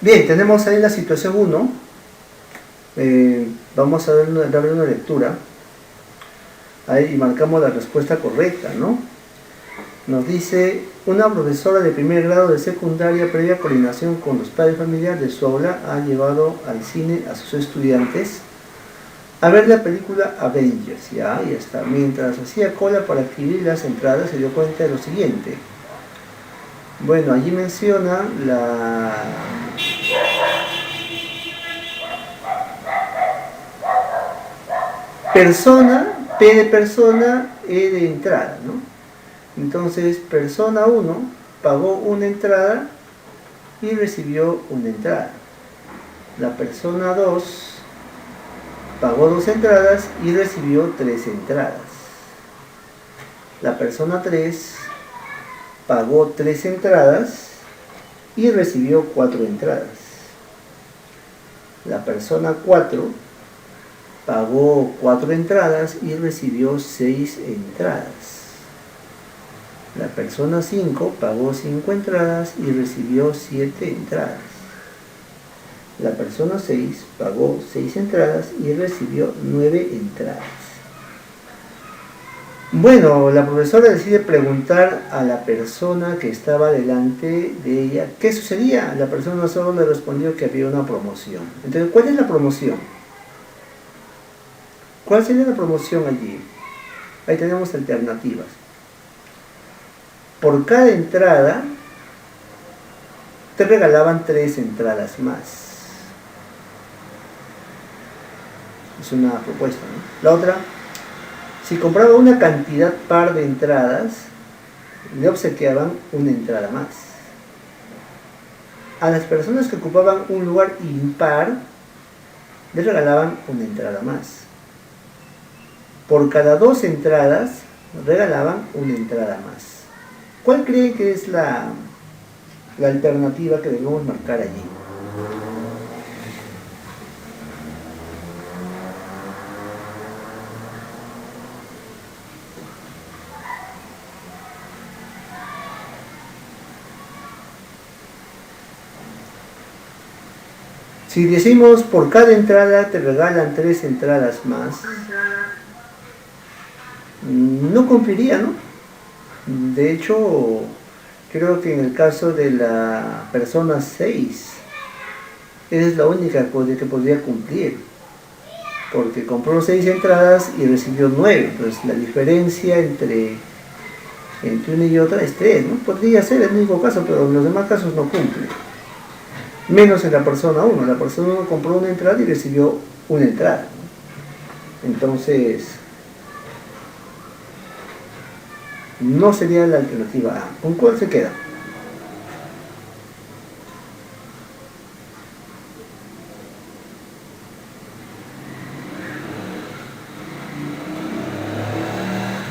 Bien, tenemos ahí la situación 1. Vamos a darle una lectura. Ahí marcamos la respuesta correcta, ¿no? Nos dice: una profesora de primer grado de secundaria, previa coordinación con los padres familiares de su aula, ha llevado al cine a sus estudiantes a ver la película Avengers. Ya está. Mientras hacía cola para adquirir las entradas, se dio cuenta de lo siguiente. Bueno, allí menciona la persona, P de persona, E de entrada, ¿no? Entonces, persona 1 pagó una entrada y recibió una entrada. La persona 2 pagó 2 entradas y recibió 3 entradas. La persona 3 pagó 3 entradas y recibió 4 entradas. La persona 4 pagó 4 entradas y recibió 6 entradas. La persona 5 pagó 5 entradas y recibió 7 entradas. La persona 6 pagó 6 entradas y recibió 9 entradas. Bueno, la profesora decide preguntar a la persona que estaba delante de ella qué sucedía. La persona solo le respondió que había una promoción. Entonces, ¿cuál es la promoción? ¿Cuál sería la promoción allí? Ahí tenemos alternativas. Por cada entrada te regalaban 3 entradas más. Es una propuesta, ¿no? La otra: si compraba una cantidad par de entradas, le obsequiaban una entrada más. A las personas que ocupaban un lugar impar, les regalaban una entrada más. Por cada 2 entradas, regalaban una entrada más. ¿Cuál cree que es la alternativa que debemos marcar allí? Si decimos por cada entrada te regalan 3 entradas más, no cumpliría, ¿no? De hecho, creo que en el caso de la persona 6, es la única que podría cumplir, porque compró 6 entradas y recibió 9. Entonces la diferencia entre una y otra es 3, ¿no? Podría ser el único caso, pero en los demás casos no cumple. Menos en la persona 1. La persona 1 compró una entrada y recibió una entrada, ¿no? Entonces, no sería la alternativa A. ¿Con cuál se queda?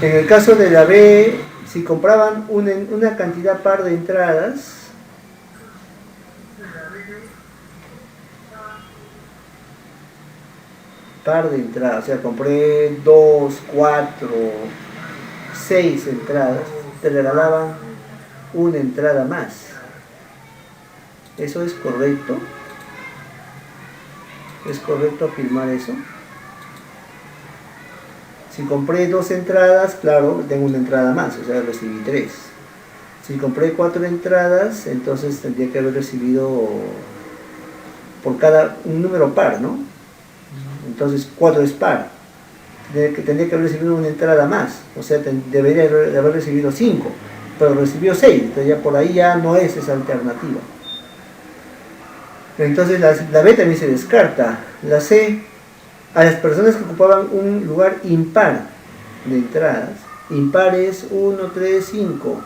En el caso de la B, si compraban una cantidad par de entradas, o sea, compré 2, 4, 6 entradas, te regalaban una entrada más. ¿Eso es correcto? ¿Es correcto afirmar eso? Si compré 2 entradas, claro, tengo una entrada más, o sea, recibí 3. Si compré 4 entradas, entonces tendría que haber recibido por cada un número par, ¿no? Entonces 4 es par. Tendría que haber recibido una entrada más, o sea, debería de haber recibido 5, pero recibió 6, entonces ya por ahí ya no es esa alternativa. Entonces la B también se descarta. La C: a las personas que ocupaban un lugar impar de entradas, impares 1, 3, 5,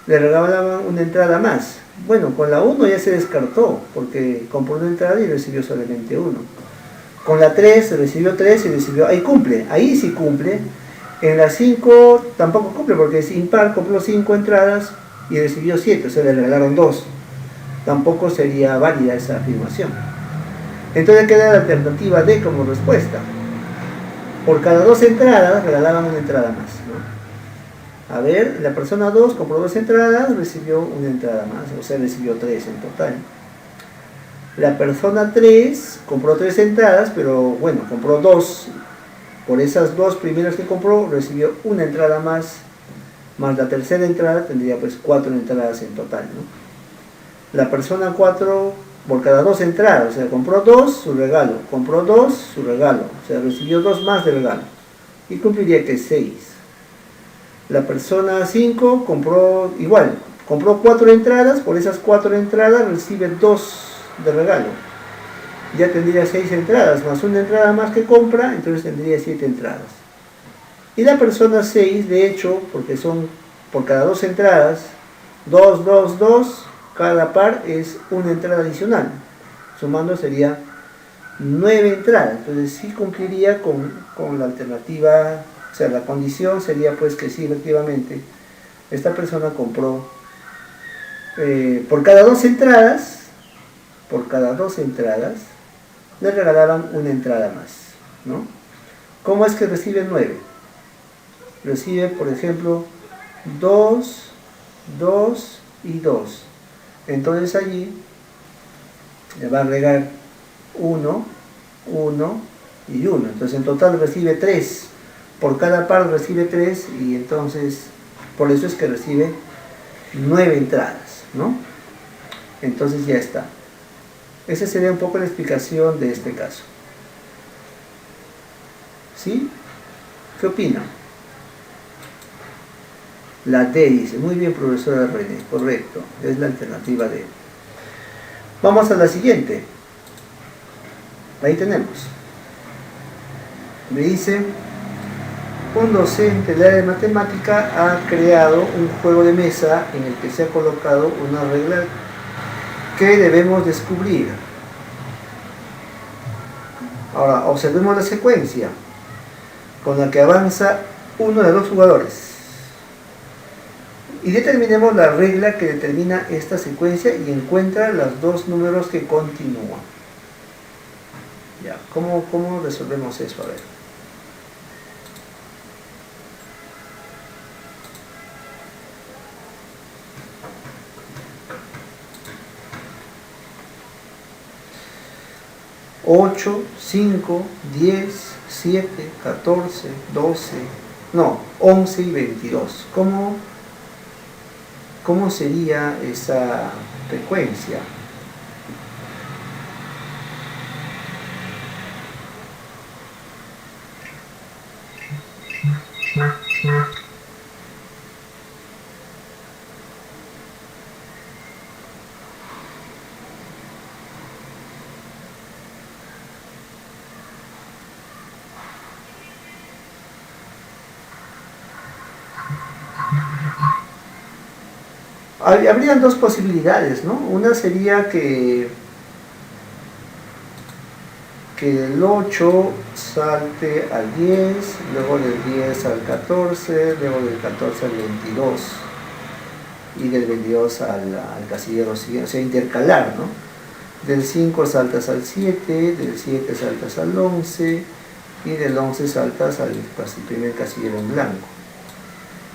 le regalaban una entrada más. Bueno, con la 1 ya se descartó, porque compró una entrada y recibió solamente 1. Con la 3 se recibió 3 y recibió, ahí cumple, ahí sí cumple. En la 5 tampoco cumple, porque es impar, compró 5 entradas y recibió 7, o sea, le regalaron 2. Tampoco sería válida esa afirmación. Entonces queda la alternativa D como respuesta. Por cada 2 entradas regalaban una entrada más, ¿no? A ver, la persona 2 compró 2 entradas, recibió una entrada más, o sea, recibió 3 en total. La persona 3 compró 3 entradas, pero bueno, compró 2. Por esas 2 primeras que compró, recibió una entrada más la tercera entrada, tendría pues 4 entradas en total, ¿no? La persona 4, por cada 2 entradas, o sea, compró 2, su regalo, compró 2, su regalo, o sea, recibió 2 más de regalo, y cumpliría que 6. La persona 5 compró igual, compró 4 entradas, por esas 4 entradas recibe 2 de regalo, ya tendría 6 entradas, más una entrada más que compra, entonces tendría 7 entradas. Y la persona 6, de hecho, porque son por cada 2 entradas, 2, 2, 2, cada par es una entrada adicional, sumando sería 9 entradas, entonces sí cumpliría con la alternativa, o sea, la condición sería pues que sí, efectivamente, esta persona compró por cada 2 entradas, le regalaban una entrada más, ¿no? ¿Cómo es que recibe 9? Recibe, por ejemplo, 2, 2 y 2. Entonces allí le va a agregar 1, 1 y 1. Entonces en total recibe 3. Por cada par recibe 3 y entonces por eso es que recibe 9 entradas, ¿no? Entonces ya está. Esa sería un poco la explicación de este caso. ¿Sí? ¿Qué opina? La D dice, muy bien profesora René, correcto, es la alternativa D. Vamos a la siguiente. Ahí tenemos. Me dice, un docente del área de matemática ha creado un juego de mesa en el que se ha colocado una regla que debemos descubrir. Ahora, observemos la secuencia con la que avanza uno de los jugadores. Y determinemos la regla que determina esta secuencia y encuentra los 2 números que continúan. Ya, ¿cómo resolvemos eso? A ver. Ocho, 5, 10, 7, 14, 12, no, 11 y 22. ¿Cómo sería esa frecuencia? Habrían 2 posibilidades, ¿no? Una sería que el 8 salte al 10, luego del 10 al 14, luego del 14 al 22 y del 22 al casillero siguiente, o sea, intercalar, ¿no? Del 5 saltas al 7, del 7 saltas al 11 y del 11 saltas al primer casillero en blanco.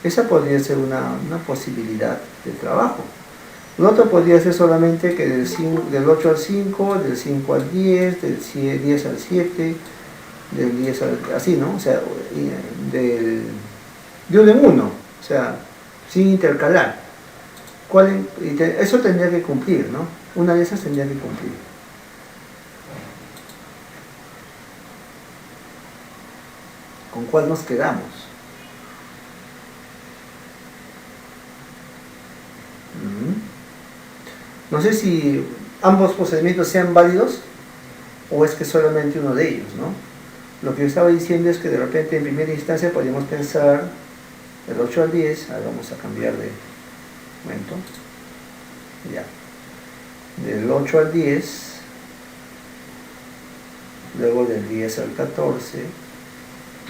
Esa podría ser una posibilidad de trabajo. Lo otro podría ser solamente que del 8 al 5, del 5 al 10, del 10 al 7, del 10 al... así, ¿no? O sea, de uno en uno, o sea, sin intercalar. Eso tendría que cumplir, ¿no? Una de esas tendría que cumplir. ¿Con cuál nos quedamos? No sé si ambos procedimientos sean válidos o es que solamente uno de ellos, ¿no? Lo que yo estaba diciendo es que de repente en primera instancia podríamos pensar del 8 al 10, ahora vamos a cambiar de momento, ya, del 8 al 10, luego del 10 al 14,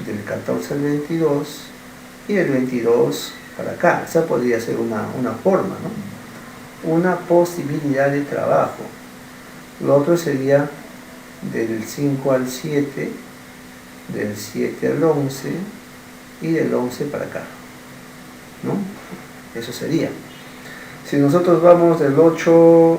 del 14 al 22 y del 22 para acá. Esa podría ser una forma, ¿no? Una posibilidad de trabajo. Lo otro sería del 5 al 7, del 7 al 11 y del 11 para acá, ¿no? Eso sería. Si nosotros vamos del 8,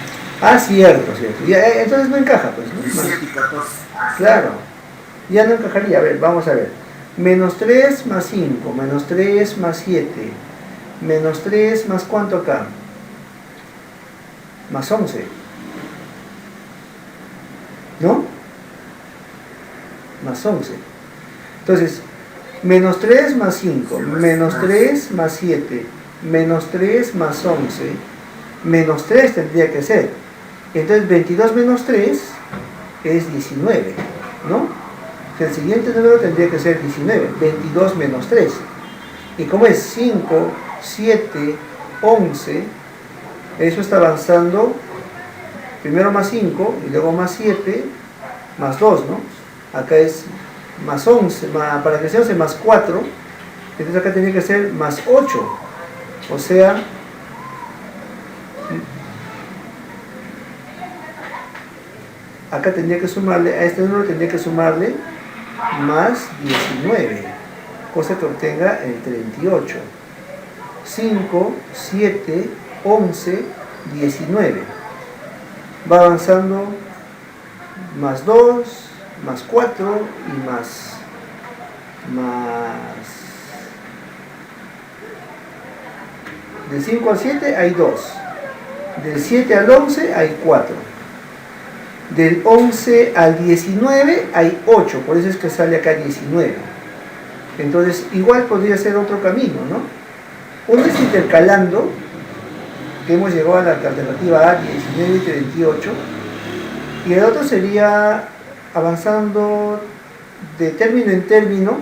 Ah, cierto, cierto. Ya, entonces no encaja, pues, ¿no? 17 y 14. Claro, ya no encajaría. A ver, vamos a ver. Menos 3 más 5, menos 3 más 7, menos 3 más ¿cuánto acá? Más 11. ¿No? Más 11. Entonces, menos 3 más 5, menos 3 más 7, menos 3 más 11, menos 3 tendría que ser. Entonces, 22 menos 3 es 19, ¿no? El siguiente número tendría que ser 19, 22 menos 3. Y como es 5, 7, 11, eso está avanzando, primero más 5, y luego más 7, más 2, ¿no? Acá es más 11, para que sea 11 más 4, entonces acá tendría que ser más 8, o sea, acá tendría que sumarle, a este número tendría que sumarle más 19, cosa que obtenga el 38. 5, 7, 11, 19. Va avanzando más 2, más 4 y más del 5 al 7 hay 2, del 7 al 11 hay 4, del 11 al 19 hay 8, por eso es que sale acá 19. Entonces igual podría ser otro camino, ¿no? Uno es intercalando, que hemos llegado a la alternativa A, 19 y 38, y el otro sería avanzando de término en término,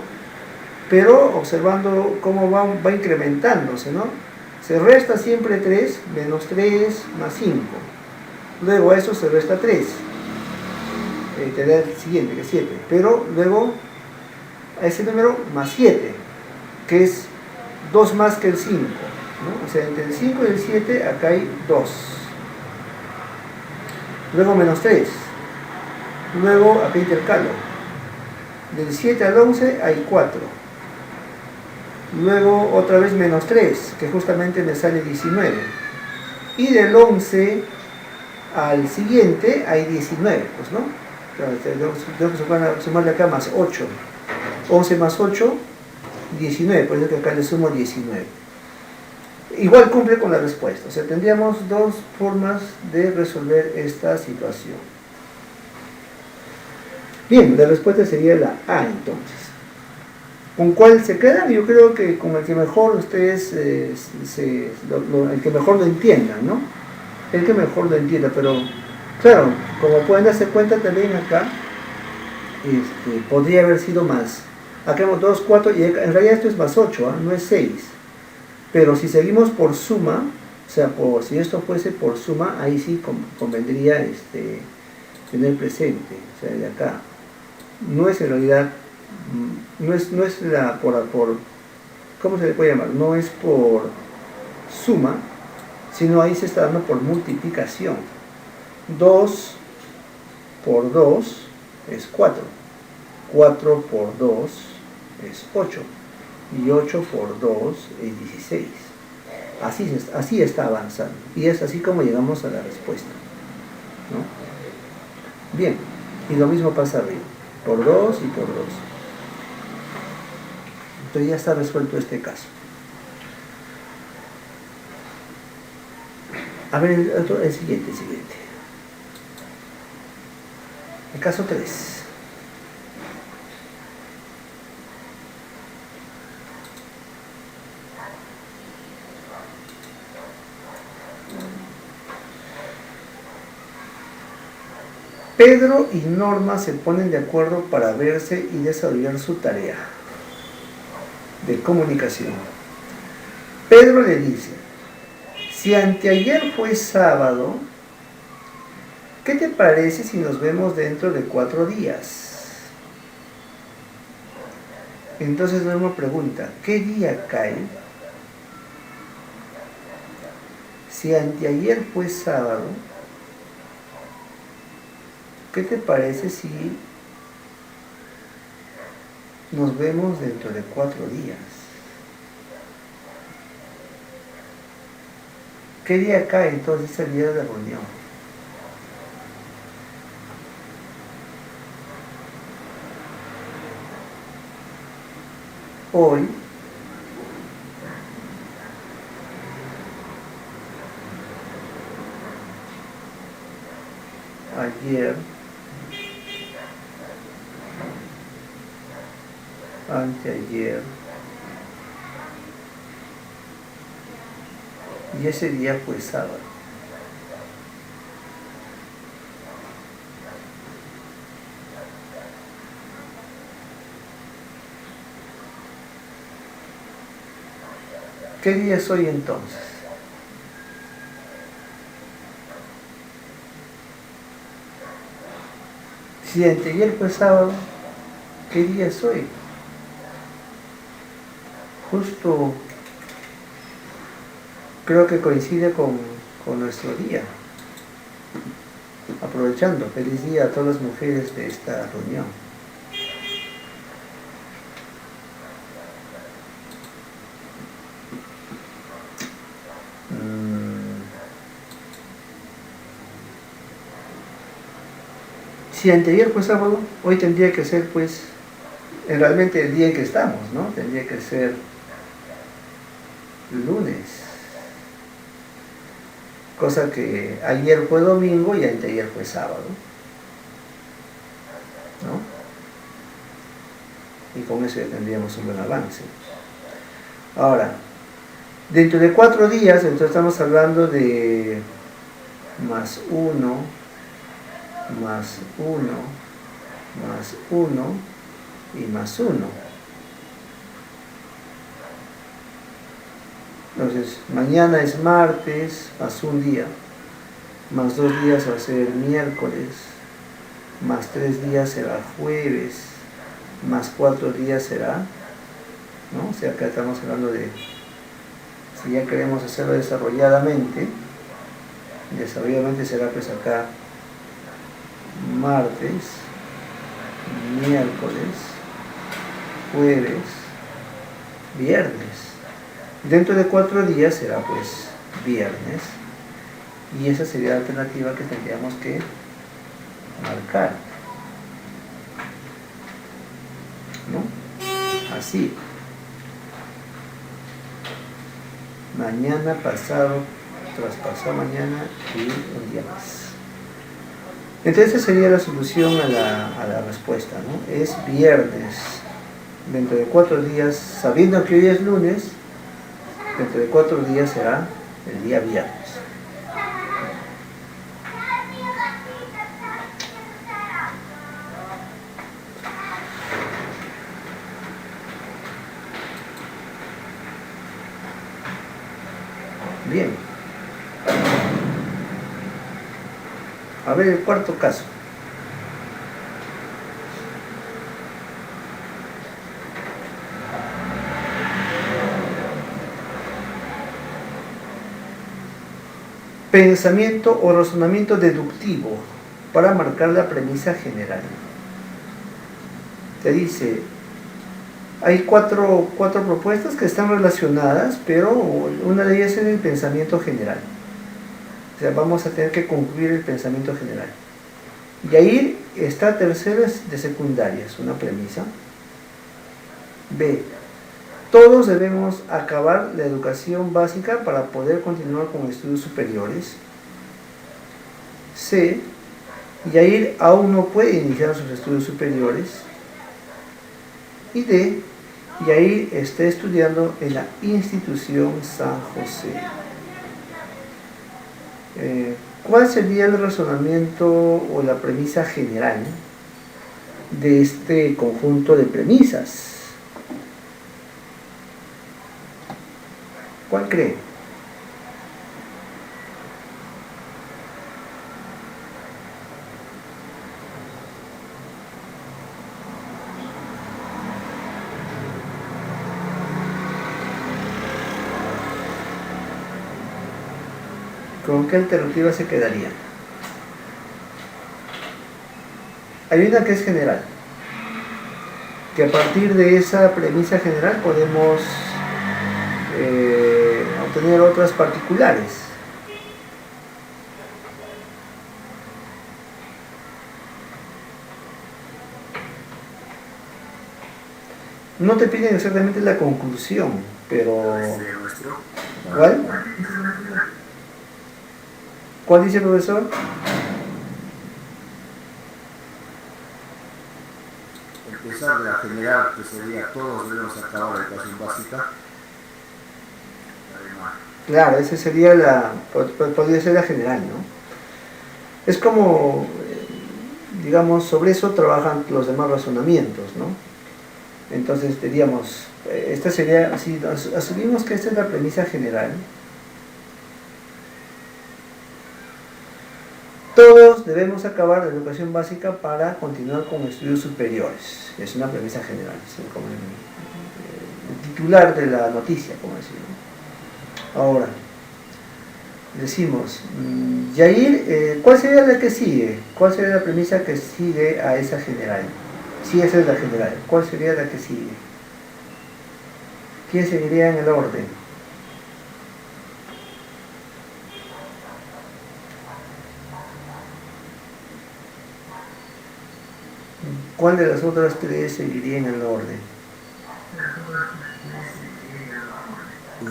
pero observando cómo va incrementándose, ¿no? Se resta siempre 3, menos 3 más 5. Luego a eso se resta 3. Te da el siguiente, que es 7. Pero luego a ese número más 7, que es 2 más que el 5, ¿no? O sea, entre el 5 y el 7 acá hay 2. Luego menos 3. Luego acá intercalo. Del 7 al 11 hay 4. Luego otra vez menos 3, que justamente me sale 19. Y del 11 al siguiente hay 19, pues, ¿no? Tengo que sumarle acá más 8. 11 más 8, 19, por eso que acá le sumo 19. Igual cumple con la respuesta, o sea, tendríamos dos formas de resolver esta situación. Bien, la respuesta sería la A entonces. ¿Con cuál se quedan? Yo creo que con el que mejor ustedes, el que mejor lo entiendan, ¿no? El que mejor lo entienda, pero claro, como pueden darse cuenta también acá, podría haber sido más. Acá tenemos 2, 4, y en realidad esto es más 8, no es 6. Pero si seguimos por suma, o sea, si esto fuese por suma, ahí sí convendría tener presente, o sea, de acá. No es en realidad, no es ¿cómo se le puede llamar? No es por suma, sino ahí se está dando por multiplicación. 2 por 2 es 4. 4 por 2 es 8. Y 8 por 2 es 16. Así está avanzando. Y es así como llegamos a la respuesta, ¿no? Bien, y lo mismo pasa arriba. Por 2 y por 2. Entonces ya está resuelto este caso. A ver, el siguiente. El caso 3. Pedro y Norma se ponen de acuerdo para verse y desarrollar su tarea de comunicación. Pedro le dice: si anteayer fue sábado, ¿qué te parece si nos vemos dentro de 4 días? Entonces Norma pregunta: ¿qué día cae? Si anteayer fue sábado, ¿qué te parece si nos vemos dentro de 4 días? ¿Qué día cae entonces el día de la reunión? hoy, ayer, anteayer, y ese día fue sábado. ¿Qué día es hoy entonces? Si anteayer fue sábado, ¿qué día es hoy? Justo creo que coincide con nuestro día. Aprovechando, feliz día a todas las mujeres de esta reunión. Si anteayer fue sábado, hoy tendría que ser pues realmente el día en que estamos, ¿no? Tendría que ser lunes. Cosa que ayer fue domingo y anteayer fue sábado, ¿no? Y con eso ya tendríamos un buen avance. Ahora, dentro de 4 días, entonces estamos hablando de más 1, más 1, más 1 y más 1. Entonces, mañana es martes, más un día, más 2 días va a ser miércoles, más 3 días será jueves, más 4 días será, ¿no? O sea, acá estamos hablando de, si ya queremos hacerlo desarrolladamente será pues acá martes, miércoles, jueves, viernes. Dentro de 4 días será pues viernes, y esa sería la alternativa que tendríamos que marcar, ¿no? Así. Mañana, pasado, traspasado mañana y un día más. Entonces esa sería la solución a la respuesta, ¿no? Es viernes. Dentro de 4 días, sabiendo que hoy es lunes, dentro de 4 días será el día viernes. Bien. A ver el cuarto caso. Pensamiento o razonamiento deductivo para marcar la premisa general. Te dice, hay cuatro propuestas que están relacionadas, pero una de ellas es el pensamiento general. O sea, vamos a tener que concluir el pensamiento general. Y ahí está terceras de secundarias, una premisa. B. Todos debemos acabar la educación básica para poder continuar con estudios superiores. C. Yair aún no puede iniciar sus estudios superiores. Y D. Yair está estudiando en la institución San José. ¿Cuál sería el razonamiento o la premisa general de este conjunto de premisas? ¿Cuál cree? ¿Con qué alternativa se quedaría? Hay una que es general, que a partir de esa premisa general podemos obtener otras particulares. No te piden exactamente la conclusión, pero... ¿Cuál? ¿Cuál dice el profesor? Empezar de la general, que sería todos debemos acabar la educación básica. Claro, esa sería podría ser la general, ¿no? Es como, digamos, sobre eso trabajan los demás razonamientos, ¿no? Entonces diríamos, esta sería, así, asumimos que esta es la premisa general. Todos debemos acabar la educación básica para continuar con estudios superiores. Es una premisa general, es como el titular de la noticia, como decirlo. Ahora, decimos, Yair, ¿cuál sería la que sigue? ¿Cuál sería la premisa que sigue a esa general? Si esa es la general, ¿cuál sería la que sigue? ¿Quién seguiría en el orden? ¿Cuál de las otras tres seguiría en el orden?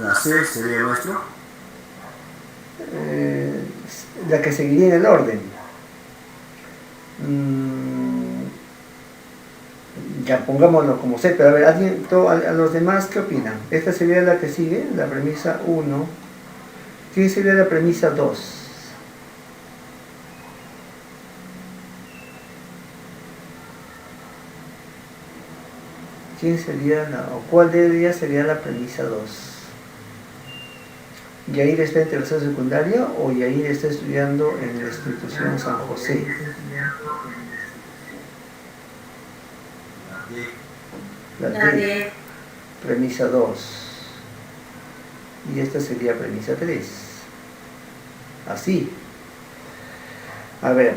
La C sería nuestro. La que seguiría en el orden. Ya pongámoslo como C, pero a ver, a los demás, ¿qué opinan? Esta sería la que sigue, la premisa 1. ¿Qué sería la premisa 2? ¿Quién sería o cuál de ellas sería la premisa 2? ¿Yair está en tercera secundaria o Yair está estudiando en la institución San José? La D. Premisa 2. Y esta sería premisa 3. Así. A ver,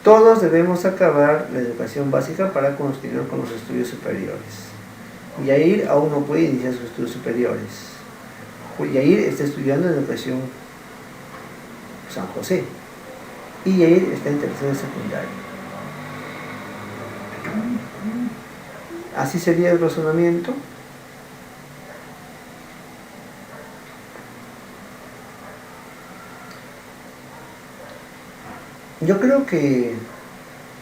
todos debemos acabar la educación básica para continuar con los estudios superiores. Yair aún no puede iniciar sus estudios superiores. Yair está estudiando en educación San José. Y Yair está en tercera secundaria. Así sería el razonamiento. Yo creo que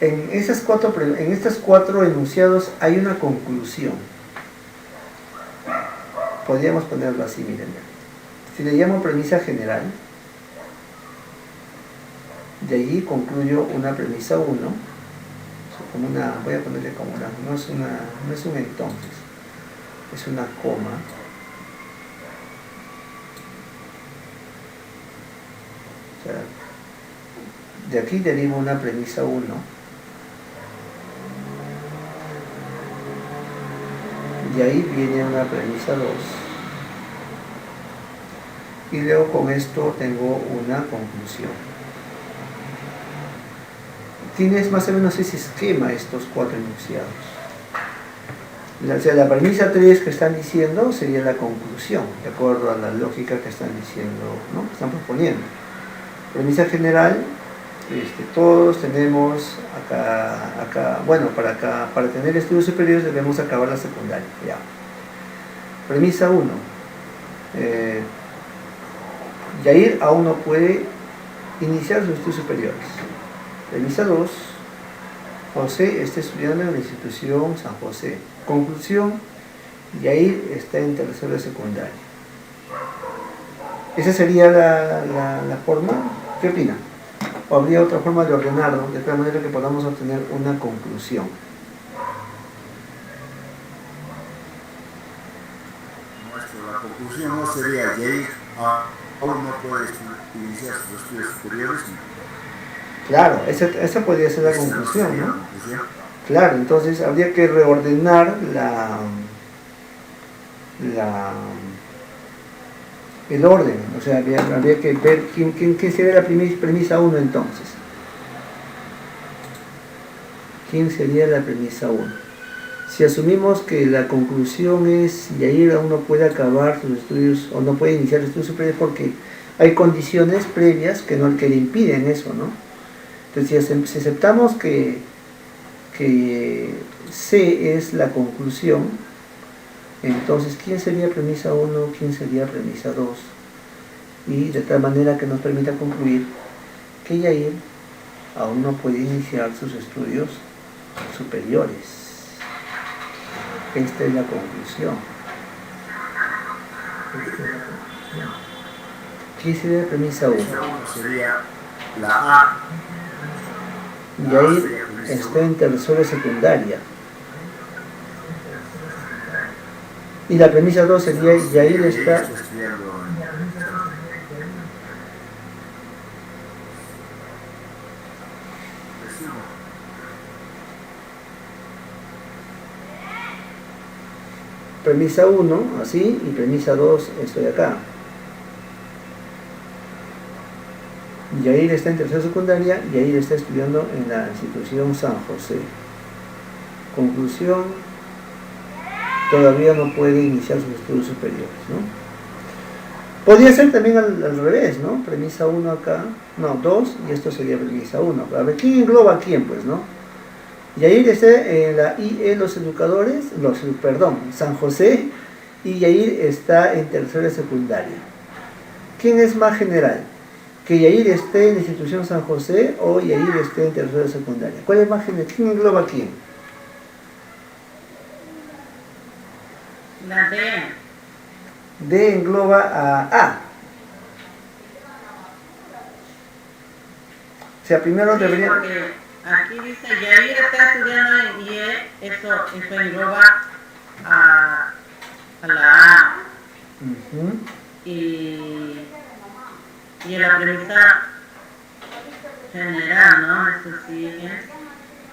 en estos cuatro enunciados hay una conclusión. Podríamos ponerlo así, miren. Si le llamo premisa general, de allí concluyo una premisa 1, como una, voy a ponerle como una, no es un entonces, es una coma. O sea, de aquí derivo una premisa 1. Y ahí viene una premisa 2. Y luego con esto tengo una conclusión. Tienes más o menos ese esquema estos cuatro enunciados. O sea, la premisa 3 que están diciendo sería la conclusión, de acuerdo a la lógica que están diciendo, ¿no? Que están proponiendo. Premisa general, todos tenemos acá, bueno, para tener estudios superiores debemos acabar la secundaria, ya. Premisa 1. Yair aún no puede iniciar sus estudios superiores. Premisa 2. José está estudiando en la institución San José. Conclusión, Yair está en tercera secundaria. Esa sería la forma. ¿Qué opina? ¿O habría otra forma de ordenarlo de tal manera que podamos obtener una conclusión? La conclusión no sería Yair aún no puede iniciar sus estudios superiores. Claro, esa podría ser la conclusión, ¿no? Claro, entonces habría que reordenar el orden, o sea, habría que ver quién sería la premisa 1 entonces. ¿Quién sería la premisa 1? Si asumimos que la conclusión es Yair aún no puede acabar sus estudios o no puede iniciar estudios superiores porque hay condiciones previas que le impiden eso, ¿no? Entonces, si aceptamos que C es la conclusión, Entonces, ¿quién sería premisa 1? ¿Quién sería premisa 2? Y de tal manera que nos permita concluir que Yair aún no puede iniciar sus estudios superiores. Esta es la conclusión. ¿Qué sería premisa 1? Sería la A. Yair está en tercero de secundaria. Y la premisa 2 sería Yair está... Premisa 1, así, y premisa 2, estoy acá. Yair está en tercera secundaria, Yair está estudiando en la institución San José. Conclusión, todavía no puede iniciar sus estudios superiores, ¿no? Podría ser también al revés, ¿no? Premisa 1 acá, no, 2, y esto sería premisa 1. A ver, ¿quién engloba a quién, pues, no? Yair está en la IE Los Educadores, San José, y Yair está en tercera secundaria. ¿Quién es más general? ¿Que Yair esté en la institución San José o Yair esté en tercera secundaria? ¿Cuál es más general? ¿Quién engloba a quién? La D. D engloba a A. O sea, primero debería... Aquí dice, Yair está estudiando en IE, eso engloba a la A. Y en la premisa general, ¿no? Eso sí es.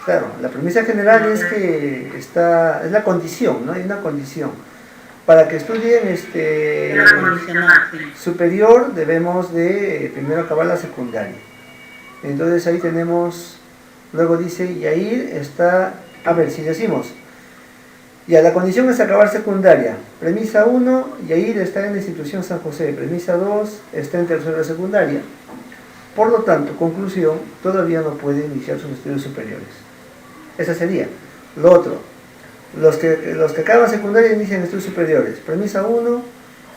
Claro, la premisa general es que es la condición, ¿no? Hay una condición. Para que estudien superior debemos de primero acabar la secundaria. Entonces ahí tenemos, luego dice Yair está, a ver, si decimos, ya la condición es acabar secundaria. Premisa 1, Yair está en la institución San José. Premisa 2, está en tercera secundaria. Por lo tanto, conclusión, todavía no puede iniciar sus estudios superiores. Esa sería. Lo otro, los que acaban secundaria inician estudios superiores. Premisa 1,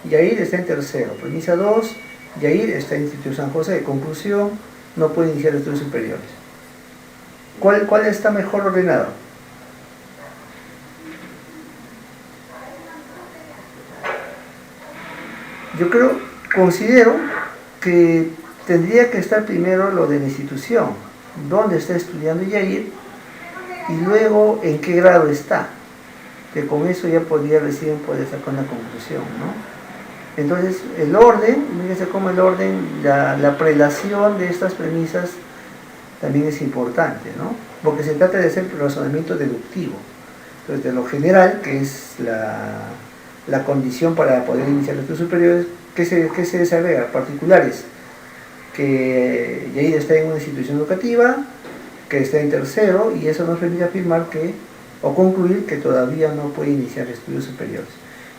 Yair está en tercero. Premisa 2, Yair está en institución San José. Conclusión, no puede iniciar estudios superiores. ¿Cuál está mejor ordenado? Yo considero que tendría que estar primero lo de la institución, dónde está estudiando Yair, y luego en qué grado está, que con eso ya podría recién poder sacar una conclusión, ¿no? Entonces, el orden, fíjense cómo el orden, la prelación de estas premisas también es importante, ¿no? Porque se trata de hacer razonamiento deductivo. Entonces, de lo general, que es la condición para poder iniciar los estudios superiores, ¿qué se desagrega? Particulares, que Yair está en una institución educativa, que está en tercero, y eso nos permite afirmar o concluir que todavía no puede iniciar estudios superiores.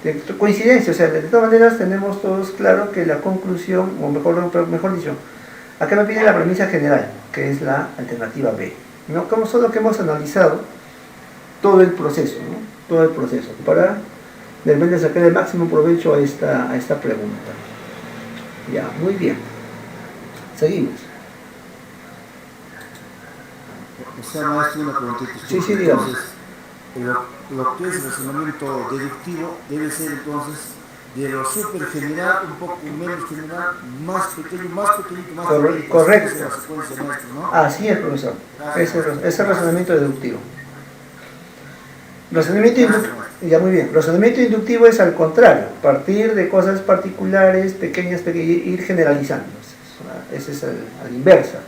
De coincidencia, o sea, de todas maneras tenemos todos claro que la conclusión, o mejor dicho, acá me pide la premisa general, que es la alternativa B, ¿no? Como solo que hemos analizado todo el proceso, ¿no? Todo el proceso, para de repente sacar el máximo provecho a esta pregunta. Ya, muy bien. Seguimos. O sea, maestro, una preguntita. Sí, digamos. Entonces, lo que es razonamiento deductivo debe ser entonces de lo súper general, un poco menos general, más pequeño, más pequeño. Correcto. Esa es la secuencia, maestro, ¿no? Así es, profesor. Ese es razonamiento deductivo. Ya muy bien. Razonamiento inductivo es al contrario, partir de cosas particulares, pequeñas, ir generalizando. Ese es a la inversa.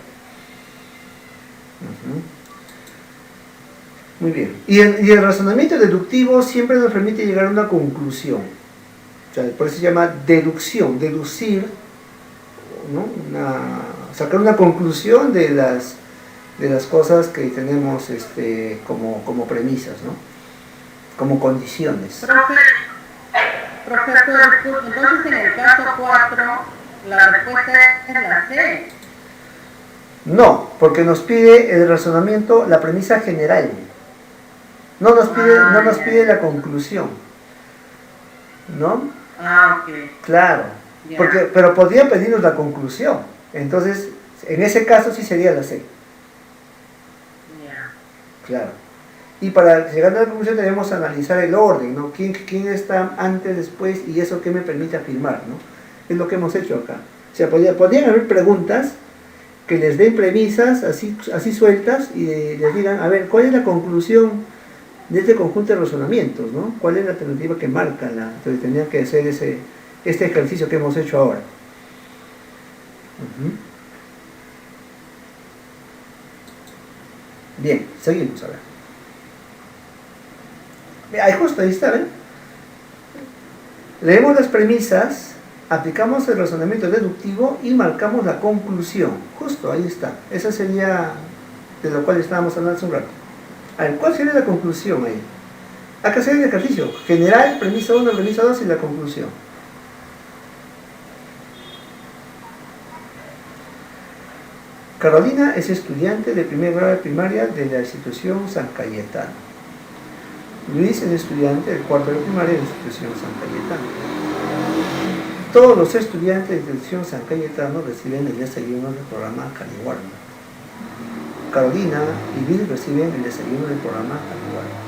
Muy bien. Y el razonamiento deductivo siempre nos permite llegar a una conclusión. O sea, por eso se llama deducción, deducir, ¿no? Sacar una conclusión de las cosas que tenemos como premisas, ¿no? Como condiciones. Profesor, entonces en el caso 4, la respuesta es la C. No, porque nos pide el razonamiento, la premisa general. No nos pide la conclusión. ¿no? Ah, ok. Claro, Ya. pero podría pedirnos la conclusión. Entonces, en ese caso sí sería la C. Ya. Claro. Y para llegar a la conclusión debemos analizar el orden, ¿no? ¿Quién está antes, después y eso que me permite afirmar, ¿no? Es lo que hemos hecho acá. O sea, podrían haber preguntas que les den premisas así sueltas y les digan, a ver, ¿cuál es la conclusión de este conjunto de razonamientos, ¿no? ¿Cuál es la alternativa que marca entonces tendrían que hacer este ejercicio que hemos hecho ahora. Bien, seguimos ahora. Ahí justo, ahí está, ¿ven? Leemos las premisas, aplicamos el razonamiento deductivo y marcamos la conclusión. Justo, ahí está. Esa sería de lo cual estábamos hablando hace un rato. A ver, ¿cuál sería la conclusión ahí? Hay que hacer el ejercicio. General, premisa 1, premisa 2 y la conclusión. Carolina es estudiante de primer grado de primaria de la institución San Cayetano. Luis es estudiante del cuarto de primaria de la institución San Cayetano. Todos los estudiantes de la institución San Cayetano reciben el desayuno del programa Caliwarma. Carolina y Luis reciben el desayuno del programa Caliwarma.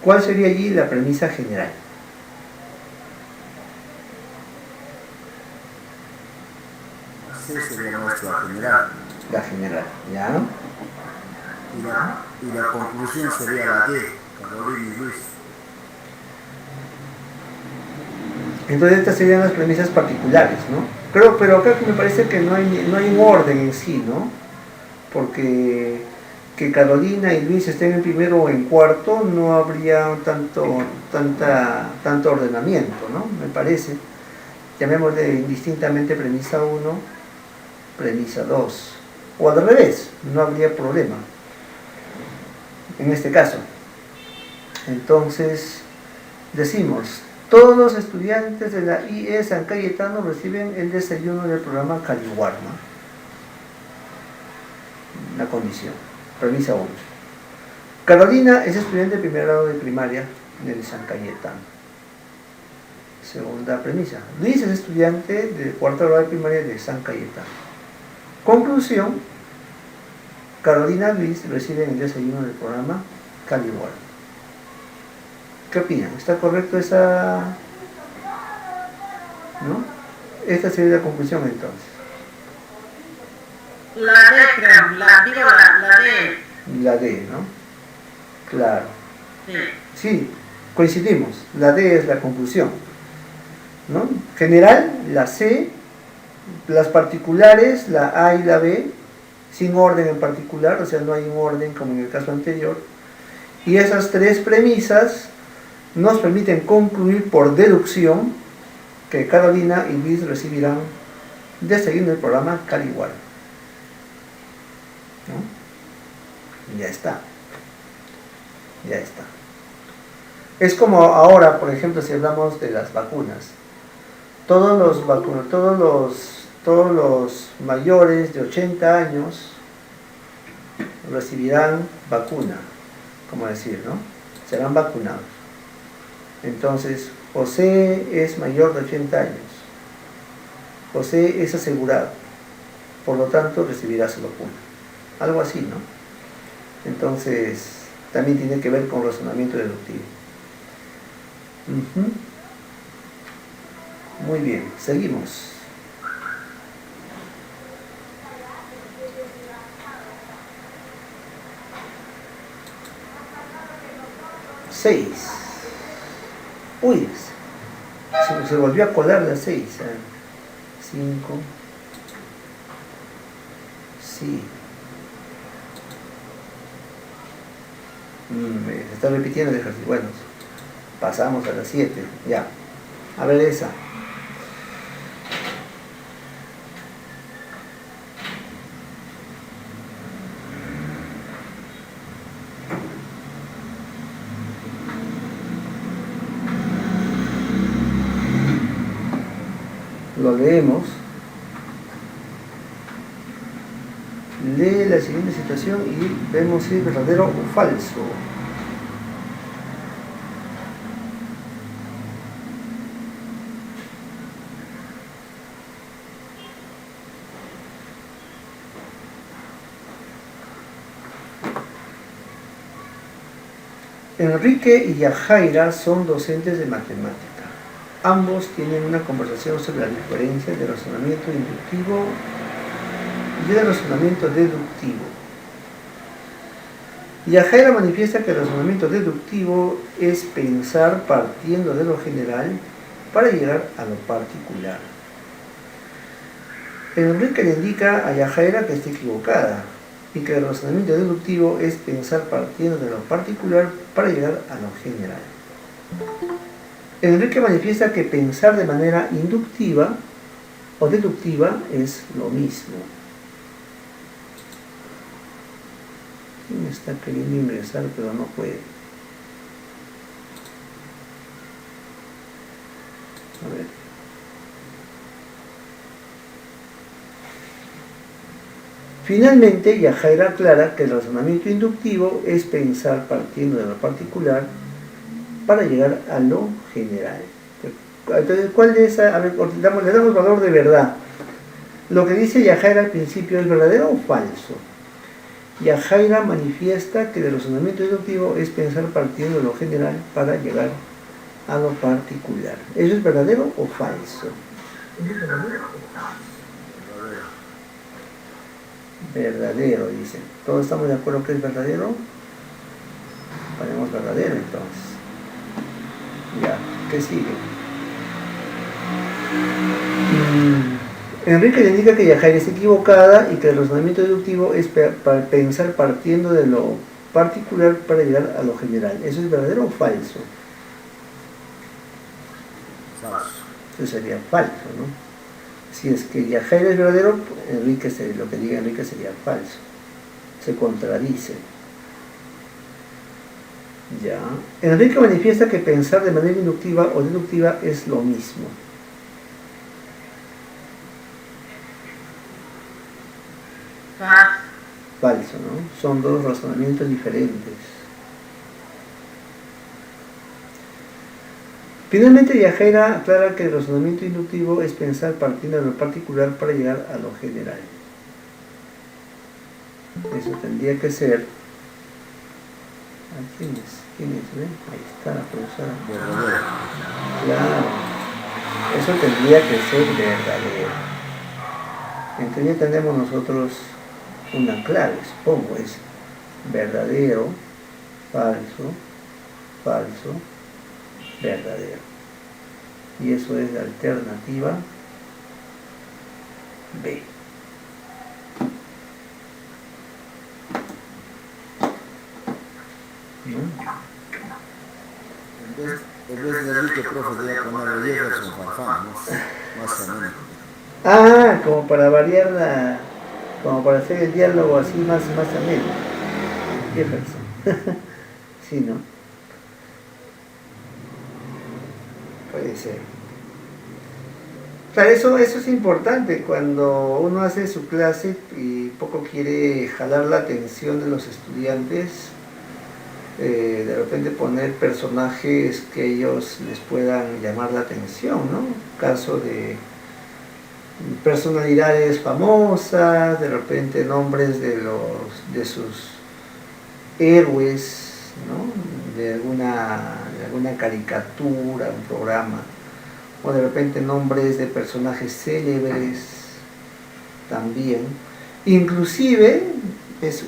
¿Cuál sería allí la premisa general? C sería nuestra general. La general, ¿ya? Y la conclusión sería la D, Carolina y Luis. Entonces estas serían las premisas particulares, ¿no? Pero acá me parece que no hay un orden en sí, ¿no? Porque que Carolina y Luis estén en primero o en cuarto no habría tanto ordenamiento, ¿no? Me parece. Llamémosle indistintamente premisa 1, premisa 2. O al revés, no habría problema en este caso. Entonces, decimos, todos los estudiantes de la IE San Cayetano reciben el desayuno del programa Caliwarma. La condición. Premisa 1. Carolina es estudiante de primer grado de primaria del San Cayetano. Segunda premisa. Luis es estudiante de cuarto grado de primaria de San Cayetano. Conclusión. Carolina y Luis reciben el desayuno del programa Caliwarma. ¿Qué opinan? ¿Está correcto esa? ¿No? Esta sería la conclusión entonces. La D, creo. La D. La D, ¿no? Claro. Sí. Sí, coincidimos. La D es la conclusión, ¿no? General, la C, las particulares, la A y la B, sin orden en particular, o sea, no hay un orden como en el caso anterior. Y esas tres premisas nos permiten concluir por deducción que Carolina y Luis recibirán desayuno del programa Caliwarma. ¿No? Ya está. Ya está. Es como ahora, por ejemplo, si hablamos de las vacunas. Todos los mayores de 80 años recibirán vacuna, como decir, ¿no? Serán vacunados. Entonces, José es mayor de 80 años. José es asegurado. Por lo tanto, recibirá su vacuna. Algo así, ¿no? Entonces, también tiene que ver con razonamiento deductivo. Muy bien, seguimos. Seis. Uy, se volvió a colar la 6. 5. Sí. Se está repitiendo el ejercicio. Bueno, pasamos a la 7. Ya. A ver esa. Lo leemos. Lee la siguiente situación y vemos si es verdadero o falso. Enrique y Yajaira son docentes de matemática. Ambos tienen una conversación sobre la diferencia de razonamiento inductivo y de razonamiento deductivo. Yajaira manifiesta que el razonamiento deductivo es pensar partiendo de lo general para llegar a lo particular. Enrique le indica a Yajaira que está equivocada y que el razonamiento deductivo es pensar partiendo de lo particular para llegar a lo general. Enrique manifiesta que pensar de manera inductiva o deductiva es lo mismo. ¿Quién está queriendo ingresar pero no puede? A ver. Finalmente, Yajaira aclara que el razonamiento inductivo es pensar partiendo de lo particular para llegar a lo general. Entonces, ¿cuál de esa? A ver, le damos valor de verdad. Lo que dice Yajaira al principio, ¿es verdadero o falso? Yajaira manifiesta que el razonamiento inductivo es pensar partiendo de lo general para llegar a lo particular. ¿Eso es verdadero o falso? ¿Es verdadero o falso? Verdadero, dicen. ¿Todos estamos de acuerdo que es verdadero? Ponemos verdadero entonces. Ya, ¿qué sigue? Enrique le indica que Yajaira está equivocada y que el razonamiento deductivo es pensar partiendo de lo particular para llegar a lo general. ¿Eso es verdadero o falso? Falso. Eso sería falso, ¿no? Si es que Yajaira es verdadero, lo que diga Enrique sería falso. Se contradice. Ya. Enrique manifiesta que pensar de manera inductiva o deductiva es lo mismo. Falso, ¿no? Son dos razonamientos diferentes. Finalmente, Yajaira aclara que el razonamiento inductivo es pensar partiendo de lo particular para llegar a lo general. Eso tendría que ser... ¿Quién es? ¿Quién es? ¿Ve? Ahí está la profesora. Verdadero. Claro. Eso tendría que ser verdadero. Entonces ya tenemos nosotros una clave, supongo, es verdadero, falso, falso, verdadero. Y eso es la alternativa B. En vez de Enrique, profe, debería poner Jefferson Farfán, más o menos. Ah, como para variar como para hacer el diálogo así más ameno. Jefferson. Sí, ¿no? Puede ser. Claro, eso es importante cuando uno hace su clase y poco quiere jalar la atención de los estudiantes. De repente poner personajes que ellos les puedan llamar la atención, ¿no? Caso de personalidades famosas, de repente nombres de sus héroes, ¿no? De alguna caricatura, un programa, o de repente nombres de personajes célebres también. Inclusive es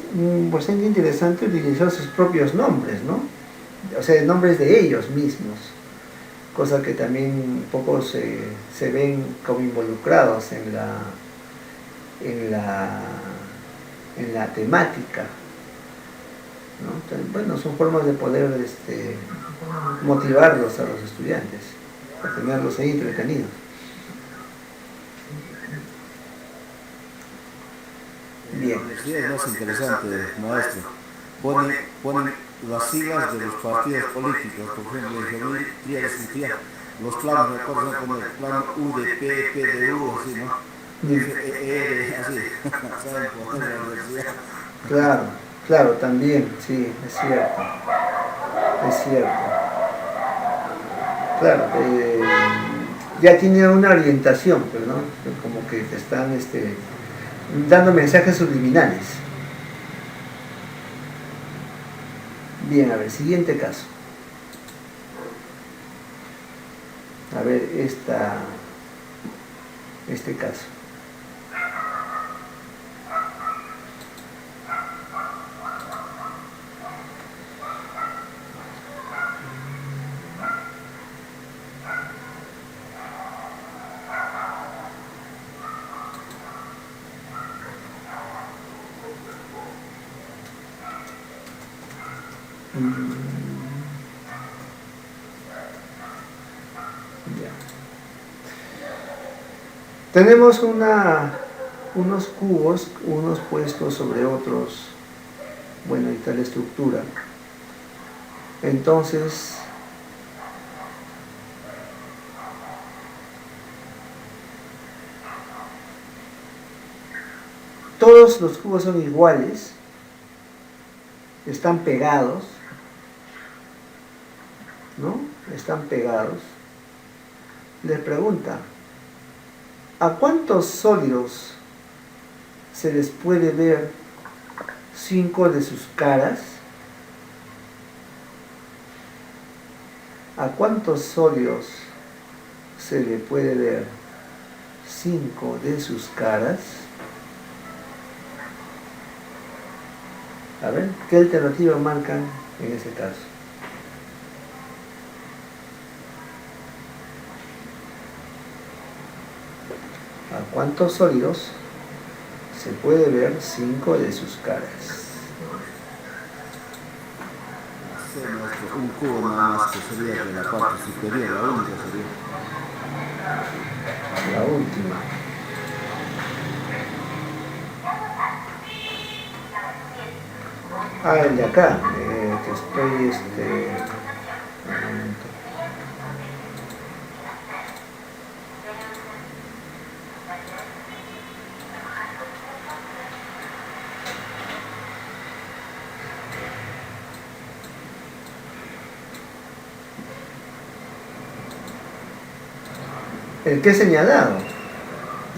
bastante interesante utilizar sus propios nombres, ¿no? O sea, nombres de ellos mismos, cosa que también un poco se ven como involucrados en la temática, ¿no? Entonces, bueno, son formas de poder motivarlos a los estudiantes, a tenerlos ahí entretenidos. Bien. Es más interesante, maestro. Ponen las siglas de los partidos políticos, por ejemplo, geometría de los planos, me acuerdo, ¿no? Poner plano U de P, P de U, así, ¿no? F, E, de, así, ¿saben? Poner en la universidad. Claro, claro, también, sí, es cierto, es cierto. Claro, ya tiene una orientación, pues, ¿no? Como que te están dando mensajes subliminales. Bien, a ver, siguiente caso. A ver, este caso. Ya. Tenemos unos cubos, unos puestos sobre otros, bueno, y tal estructura. Entonces, todos los cubos son iguales, están pegados, ¿no? Están pegados. Les pregunta, ¿a cuántos sólidos se les puede ver 5 de sus caras? ¿A cuántos sólidos se le puede ver 5 de sus caras? A ver, ¿qué alternativa marcan en ese caso? ¿A cuántos sólidos se puede ver 5 de sus caras? Un cubo nada más que sería de la parte superior, la única sería. La última. Ah, el de acá, que estoy, un momento. El que he señalado,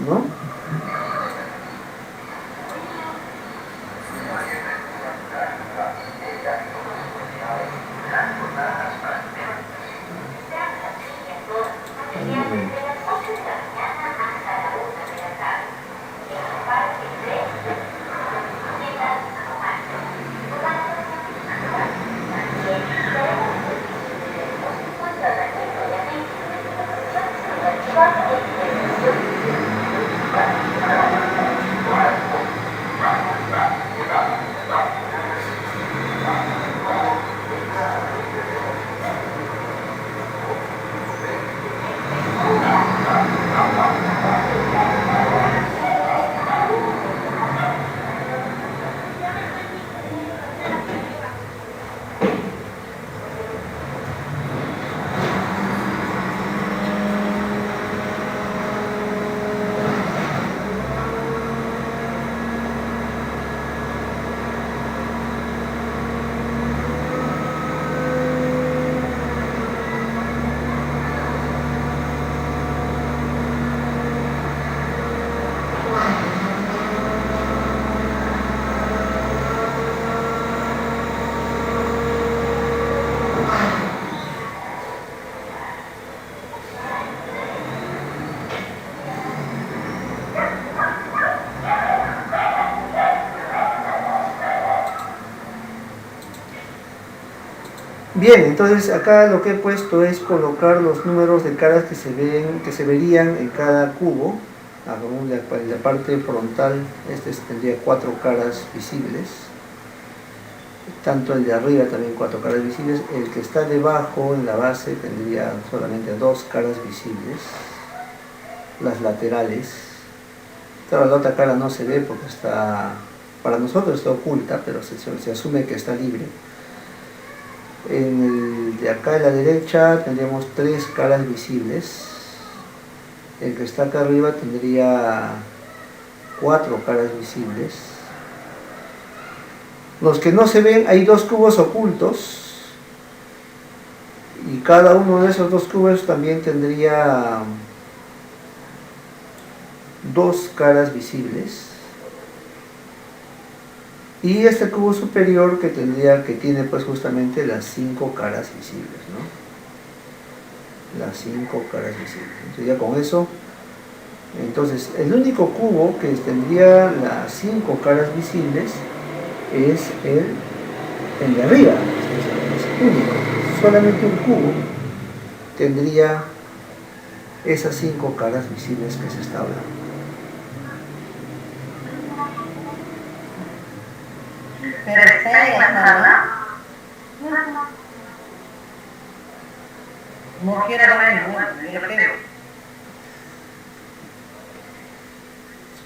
¿no? Bien, entonces acá lo que he puesto es colocar los números de caras que se verían en cada cubo. En la parte frontal, tendría 4 caras visibles. Tanto el de arriba también 4 caras visibles. El que está debajo, en la base, tendría solamente 2 caras visibles. Las laterales. Claro, la otra cara no se ve porque para nosotros está oculta, pero se asume que está libre. En el de acá a la derecha tendríamos 3 caras visibles. El que está acá arriba tendría 4 caras visibles. Los que no se ven, hay 2 cubos ocultos. Y cada uno de esos 2 cubos también tendría 2 caras visibles. Y este cubo superior que tiene pues justamente las 5 caras visibles, ¿no? Las 5 caras visibles. Entonces ya con eso, entonces el único cubo que tendría las 5 caras visibles es el de arriba. Es único. Solamente un cubo tendría esas 5 caras visibles que se está hablando. Pero está ahí acá, ¿no? No quiero ver ningún,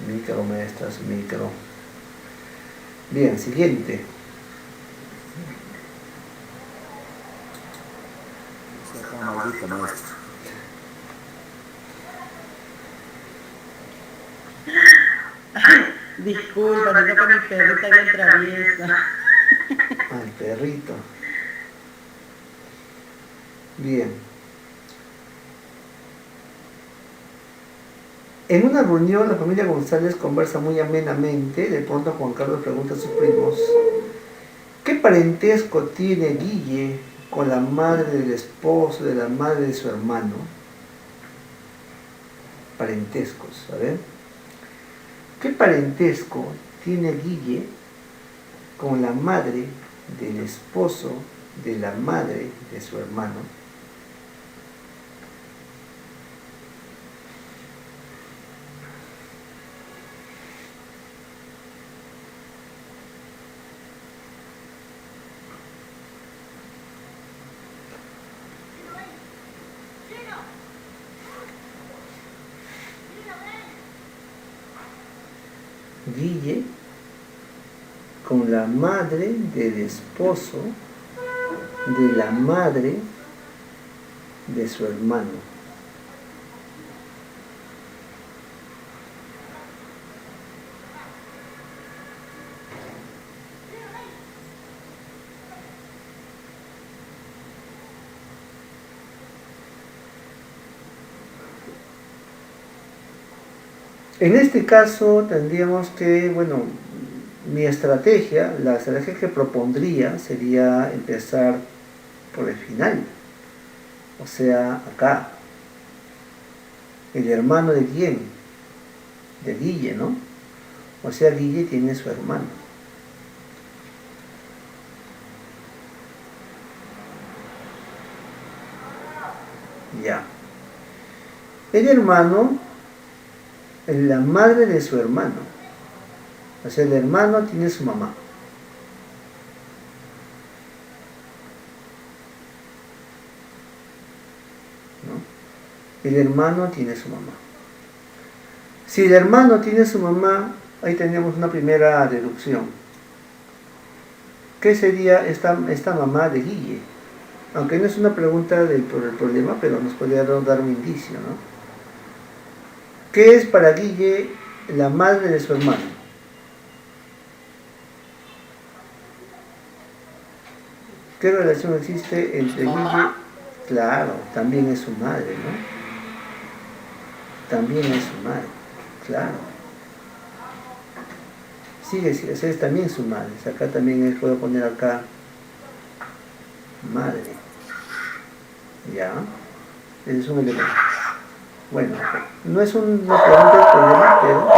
Micro, maestras, micro. Bien, siguiente. Esa maldita maestra. Disculpa, digo que mi perrita bien traviesa. Al perrito. Bien. En una reunión, la familia González conversa muy amenamente. De pronto Juan Carlos pregunta a sus primos: ¿qué parentesco tiene Guille con la madre del esposo de la madre de su hermano? Parentescos, a ver. ¿Qué parentesco tiene Guille con la madre del esposo de la madre de su hermano? Guille con la madre del esposo de la madre de su hermano. En este caso tendríamos que, bueno, la estrategia que propondría sería empezar por el final. O sea, acá. El hermano de quién? De Guille, ¿no? O sea, Guille tiene su hermano. Ya. El hermano, la madre de su hermano. O sea, el hermano tiene su mamá. ¿No? El hermano tiene su mamá. Si el hermano tiene su mamá, ahí tenemos una primera deducción. ¿Qué sería esta mamá de Guille? Aunque no es una pregunta por el problema, pero nos podría dar un indicio, ¿no? ¿Qué es para Guille la madre de su hermano? ¿Qué relación existe entre Guille? Claro, también es su madre, ¿no? También es su madre, claro. Sigue, es también su madre. Acá también puedo poner acá madre. ¿Ya? Ese es un elemento. Bueno, no es una pregunta del problema, pero...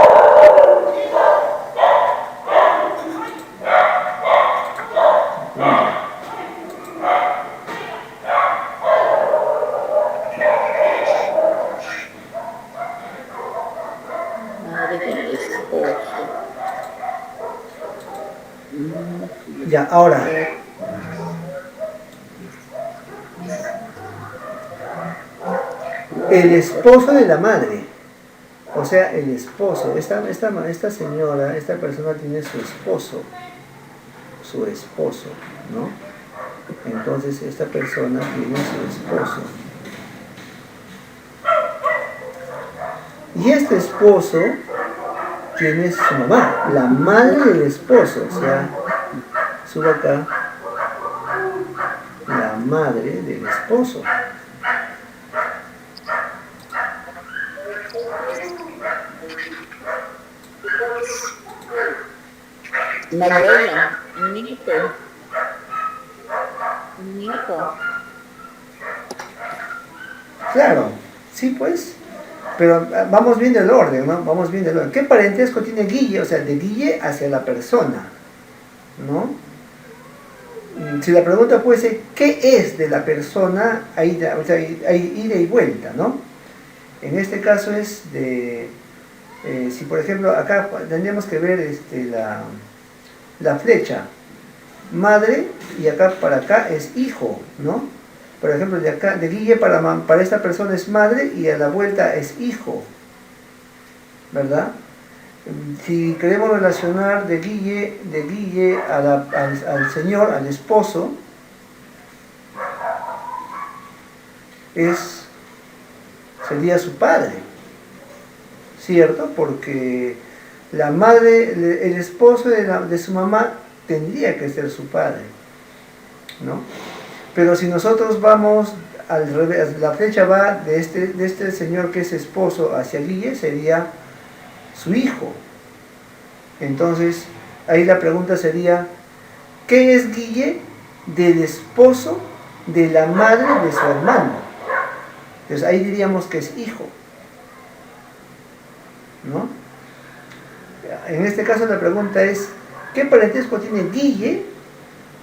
Ya, ahora. El esposo de la madre. O sea, el esposo. Esta señora, esta persona tiene su esposo, ¿no? Entonces esta persona tiene su esposo. Y este esposo tiene su mamá, la madre del esposo. O sea, subo acá, la madre del esposo. La abuela, nieto. Nieto. Claro, sí pues, pero vamos viendo el orden, ¿no? Vamos viendo el orden. ¿Qué parentesco tiene Guille? O sea, de Guille hacia la persona, ¿no? Si la pregunta puede ser, ¿qué es de la persona? Ahí, o sea, hay ida y vuelta, ¿no? En este caso es de, si por ejemplo acá tendríamos que ver la flecha, madre, y acá para acá es hijo, ¿no? Por ejemplo, de acá, de Guille para esta persona es madre y a la vuelta es hijo, ¿verdad? Si queremos relacionar de Guille al señor, al esposo, sería su padre, ¿cierto? Porque la madre, el esposo de su mamá tendría que ser su padre, ¿no? Pero si nosotros vamos al revés, la flecha va de este señor que es esposo hacia Guille, sería su hijo. Entonces, ahí la pregunta sería, ¿qué es Guille del esposo de la madre de su hermano? Entonces ahí diríamos que es hijo, ¿no? En este caso la pregunta es, ¿qué parentesco tiene Guille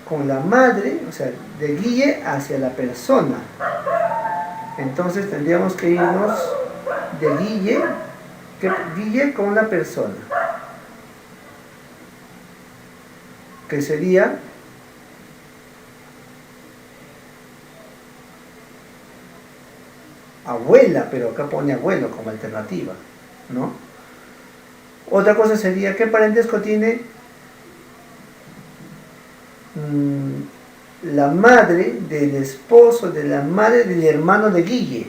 con la madre, o sea, de Guille hacia la persona? Entonces tendríamos que irnos de Guille con la persona, que sería abuela, pero acá pone abuelo como alternativa, ¿no? Otra cosa sería, ¿qué parentesco tiene la madre del esposo de la madre del hermano de Guille?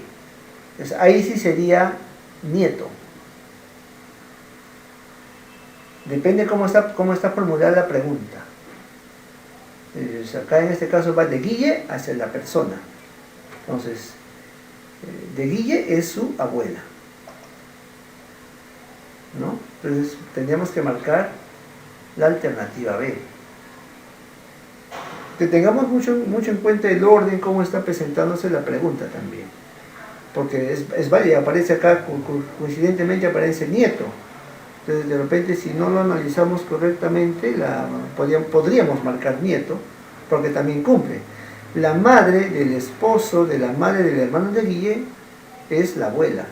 Entonces, ahí sí sería nieto. Depende cómo está formulada la pregunta. Entonces, acá en este caso va de Guille hacia la persona. Entonces, de Guille es su abuela, ¿no? Entonces tendríamos que marcar la alternativa B. Que tengamos mucho en cuenta el orden, cómo está presentándose la pregunta también, porque es válida, aparece acá, coincidentemente aparece nieto. Entonces de repente si no lo analizamos correctamente, podríamos marcar nieto, porque también cumple. La madre del esposo de la madre del hermano de Guille es la abuela,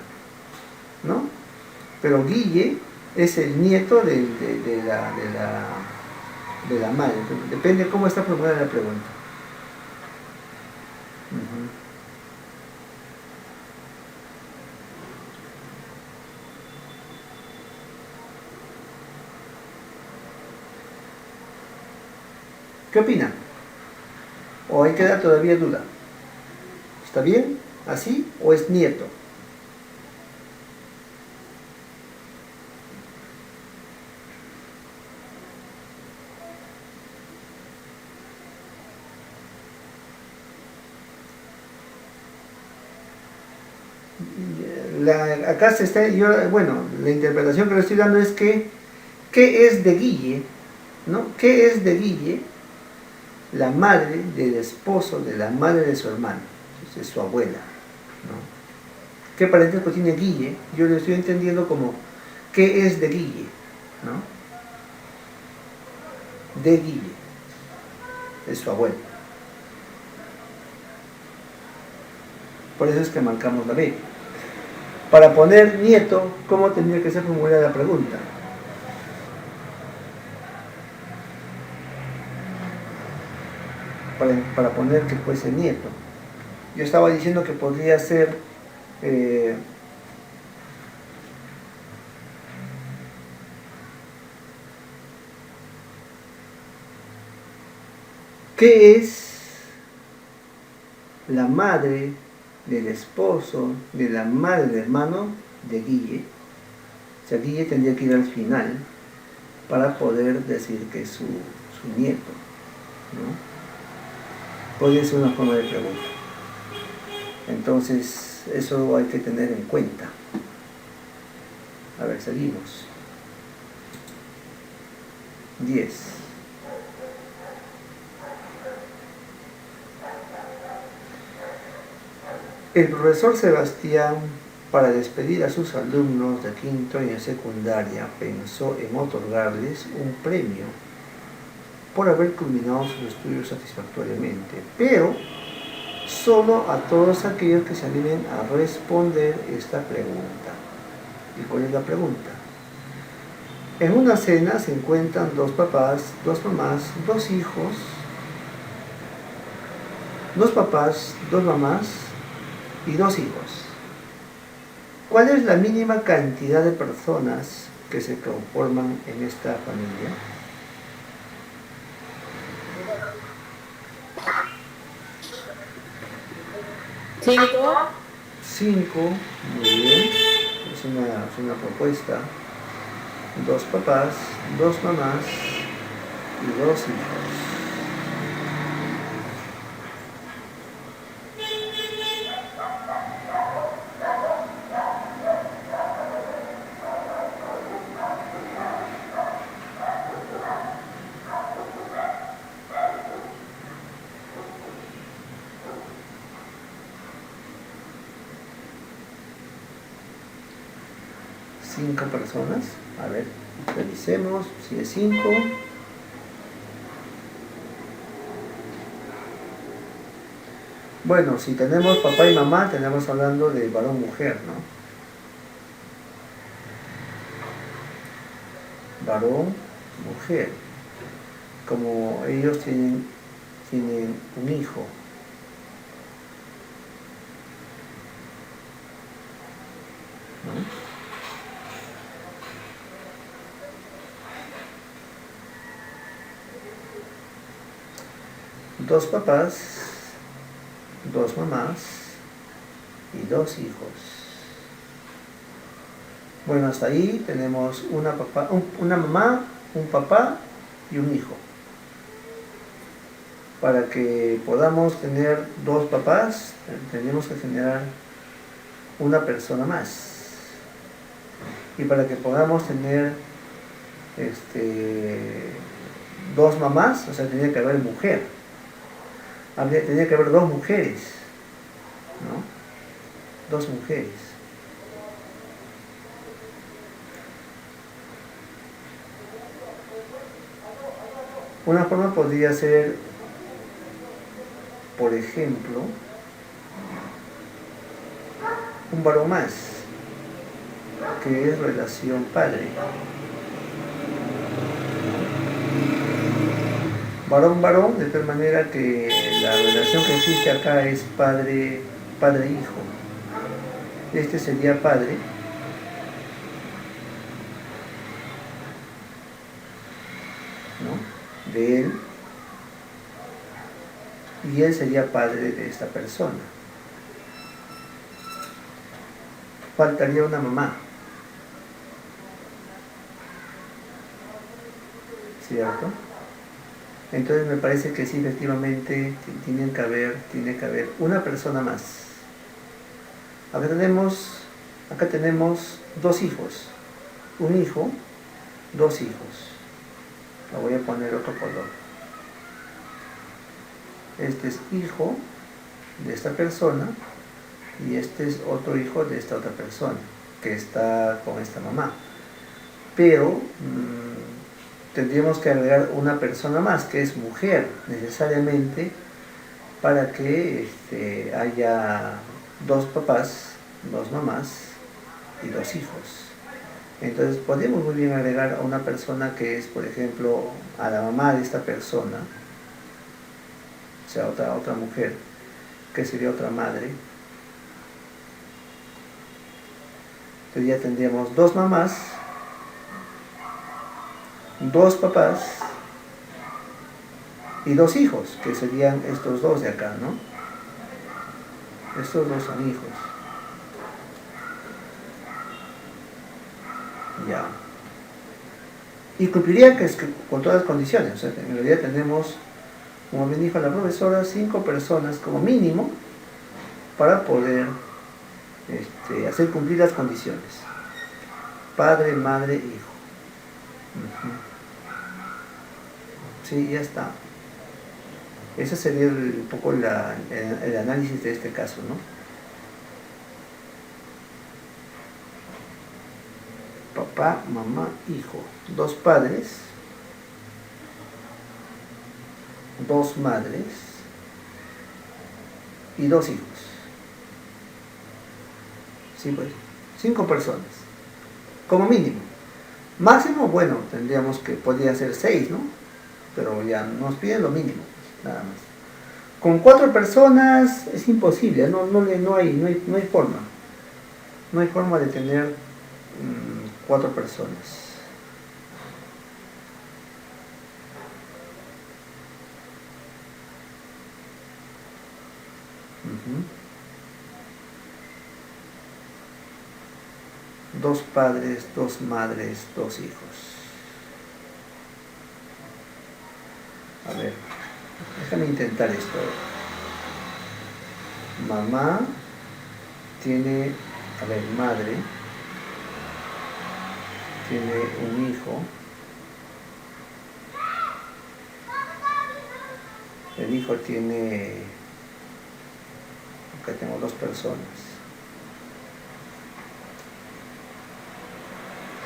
¿no? Pero Guille es el nieto de la madre. Entonces, depende cómo está formulada la pregunta. ¿Qué opinan? ¿O ahí queda todavía duda? ¿Está bien? ¿Así? ¿O es nieto? Acá se está, la interpretación que le estoy dando es que, ¿qué es de Guille? ¿No? ¿Qué es de Guille? La madre del esposo de la madre de su hermano, es su abuela, ¿no? ¿Qué parentesco tiene Guille? Yo lo estoy entendiendo como, ¿qué es de Guille? ¿No? De Guille, es su abuela. Por eso es que marcamos la B. Para poner nieto, ¿cómo tendría que ser formulada la pregunta? Para poner que fuese nieto. Yo estaba diciendo que podría ser ¿qué es la madre del esposo, de la madre del hermano de Guille. O sea, Guille tendría que ir al final para poder decir que es su nieto, ¿no? Podría ser una forma de pregunta. Entonces, eso hay que tener en cuenta. A ver, seguimos. 10. El profesor Sebastián, para despedir a sus alumnos de quinto año de secundaria, pensó en otorgarles un premio por haber culminado sus estudios satisfactoriamente, pero solo a todos aquellos que se animen a responder esta pregunta. ¿Y cuál es la pregunta? En una cena se encuentran dos papás, dos mamás, dos hijos, dos papás, dos mamás y dos hijos. ¿Cuál es la mínima cantidad de personas que se conforman en esta familia? ¿5? 5, muy bien, es una propuesta. Dos papás, dos mamás y dos hijos. Cinco personas. A ver, revisemos si es 5. Bueno, si tenemos papá y mamá, tenemos hablando de varón-mujer, ¿no? Varón-mujer. Como ellos tienen un hijo. ¿No? Dos papás, dos mamás y dos hijos. Bueno, hasta ahí tenemos una mamá, un papá y un hijo. Para que podamos tener dos papás, tenemos que generar una persona más. Y para que podamos tener dos mamás, o sea, tenía que haber mujer. Tenía que haber dos mujeres, ¿no? Dos mujeres. Una forma podría ser, por ejemplo, un varón más, que es relación padre. Varón, de tal manera que la relación que existe acá es padre-hijo. Este sería padre. ¿No? De él. Y él sería padre de esta persona. Faltaría una mamá. ¿Cierto? Entonces me parece que sí, efectivamente tiene que haber una persona más. Acá tenemos dos hijos. Un hijo, dos hijos. La voy a poner otro color. Este es hijo de esta persona y este es otro hijo de esta otra persona que está con esta mamá. Pero tendríamos que agregar una persona más, que es mujer, necesariamente, para que haya dos papás, dos mamás y dos hijos. Entonces podemos muy bien agregar a una persona que es, por ejemplo, a la mamá de esta persona, o sea, otra mujer, que sería otra madre. Entonces ya tendríamos dos mamás, dos papás y dos hijos, que serían estos dos de acá, ¿no? Estos dos son hijos. Ya. Y cumpliría con todas las condiciones. O sea, en realidad tenemos, como bien dijo la profesora, 5 personas como mínimo para poder hacer cumplir las condiciones. Padre, madre, hijo. Sí, ya está. Ese sería un poco el análisis de este caso, ¿no? Papá, mamá, hijo. 2 padres, 2 madres y 2 hijos. Sí, pues, 5 personas, como mínimo. Máximo, bueno, podría ser 6, ¿no? Pero ya nos piden lo mínimo, nada más. Con 4 personas es imposible, no hay forma. No hay forma de tener 4 personas. Uh-huh. 2 padres, 2 madres, 2 hijos. A ver, déjame intentar esto. Mamá tiene, madre tiene un hijo. El hijo tiene, acá tengo 2 personas.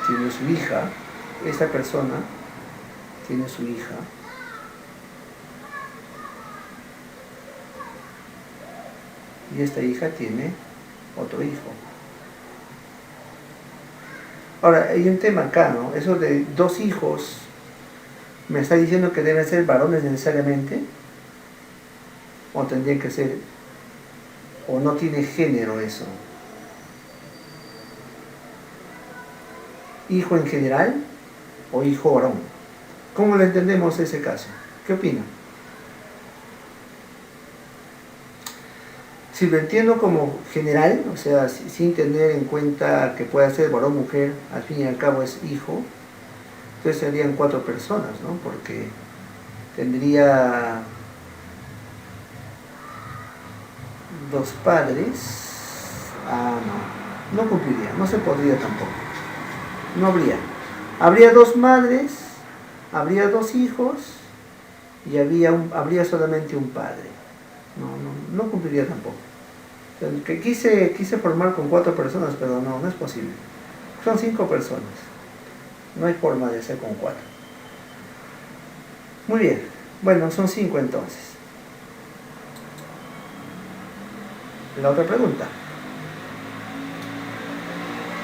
Tiene su hija, esta persona tiene su hija. Y esta hija tiene otro hijo. Ahora, hay un tema acá, ¿no? Eso de 2 hijos, ¿me está diciendo que deben ser varones necesariamente? ¿O tendría que ser, o no tiene género eso? ¿Hijo en general o hijo varón? ¿Cómo le entendemos ese caso? ¿Qué opina? Si lo entiendo como general, o sea, sin tener en cuenta que pueda ser varón o mujer, al fin y al cabo es hijo, entonces serían 4 personas, ¿no? Porque tendría 2 padres. No cumpliría, no se podría tampoco. No habría. Habría 2 madres, habría 2 hijos y habría solamente un padre. No cumpliría tampoco. Que quise formar con 4 personas, pero no es posible. Son 5 personas. No hay forma de hacer con 4. Muy bien. Bueno, son 5 entonces. La otra pregunta.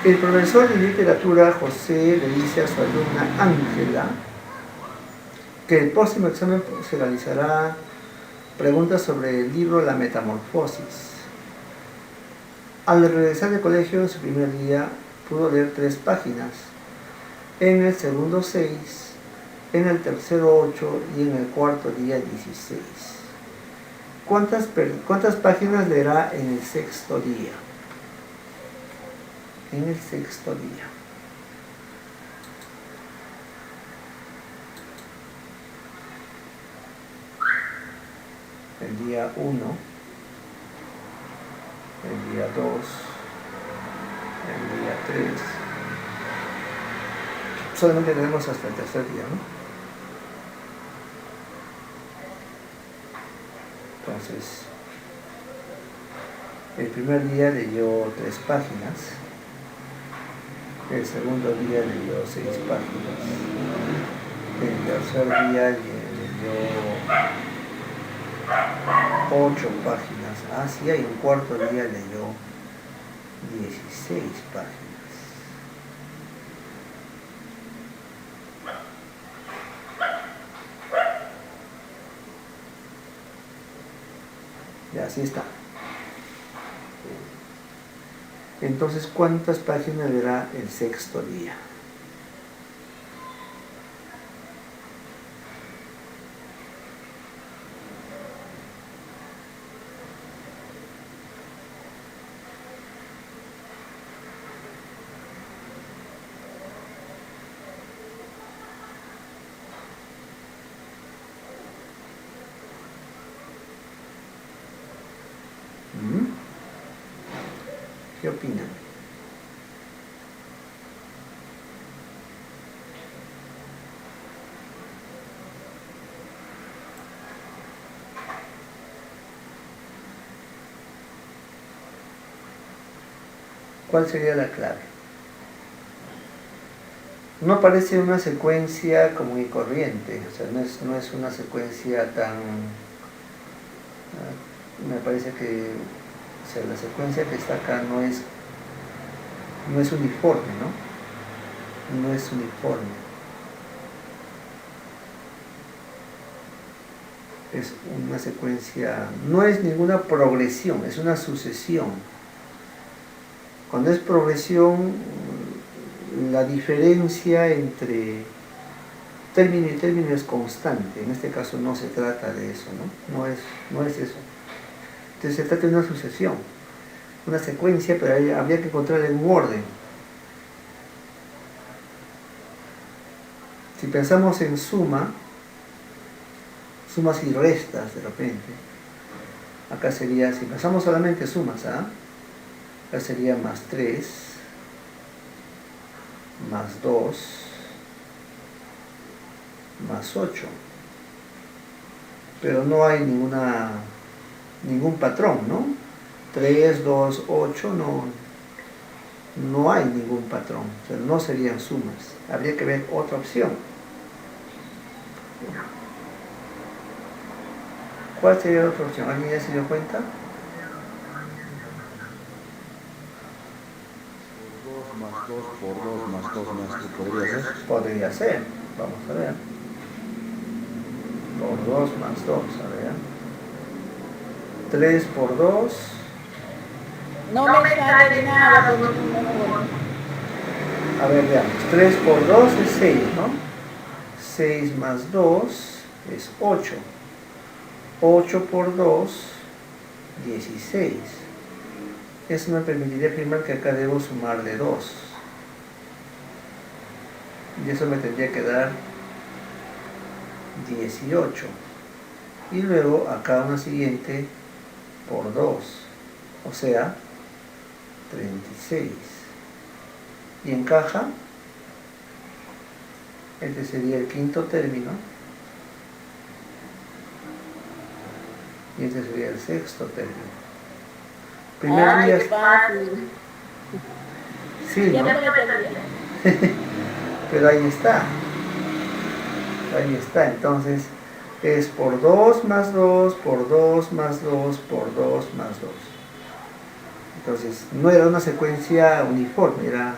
El profesor de literatura José le dice a su alumna Ángela que el próximo examen se realizará preguntas sobre el libro La Metamorfosis. Al regresar del colegio en su primer día pudo leer 3 páginas, en el segundo 6, en el tercero 8 y en el cuarto día 16. ¿Cuántas páginas leerá en el sexto día? En el sexto día. El día 1, el día 2, el día 3. Solamente tenemos hasta el tercer día, ¿no? Entonces, el primer día leyó 3 páginas, el segundo día leyó 6 páginas, el tercer día leyó 8 páginas, y en cuarto día leyó 16 páginas. Y así está. Entonces, ¿cuántas páginas leerá el sexto día? ¿Qué opinan? ¿Cuál sería la clave? No parece una secuencia común y corriente, o sea, no es una secuencia tan... me parece que, o sea, la secuencia que está acá no es uniforme, ¿no? No es uniforme. Es una secuencia, no es ninguna progresión, es una sucesión. Cuando es progresión, la diferencia entre término y término es constante. En este caso no se trata de eso, ¿no? No es eso. Entonces se trata de una sucesión, una secuencia, pero habría que encontrarle un orden. Si pensamos en sumas y restas de repente, acá sería, si pensamos solamente sumas, acá sería más 3, más 2, más 8. Pero no hay ningún patrón, ¿no? 3, 2, 8, no hay ningún patrón, o sea, no serían sumas. Habría que ver otra opción. ¿Cuál sería la otra opción? ¿Alguien ya se dio cuenta? Más 2 por 2 más 2 más 2, ¿podría ser? Podría ser, vamos a ver. Por 2 más 2, a ver. 3 por 2. No me sale nada por un número. A ver, veamos. 3 por 2 es 6, ¿no? 6 más 2 es 8. 8 por 2, 16. Eso me permitiría afirmar que acá debo sumarle 2. Y eso me tendría que dar 18. Y luego acá una siguiente por 2. O sea, 36. Y encaja. Este sería el quinto término. Y este sería el sexto término. Primer día. Sí, ¿no? Pero ahí está. Entonces es por 2 más 2, por 2 más 2, por 2 más 2. Entonces no era una secuencia uniforme, era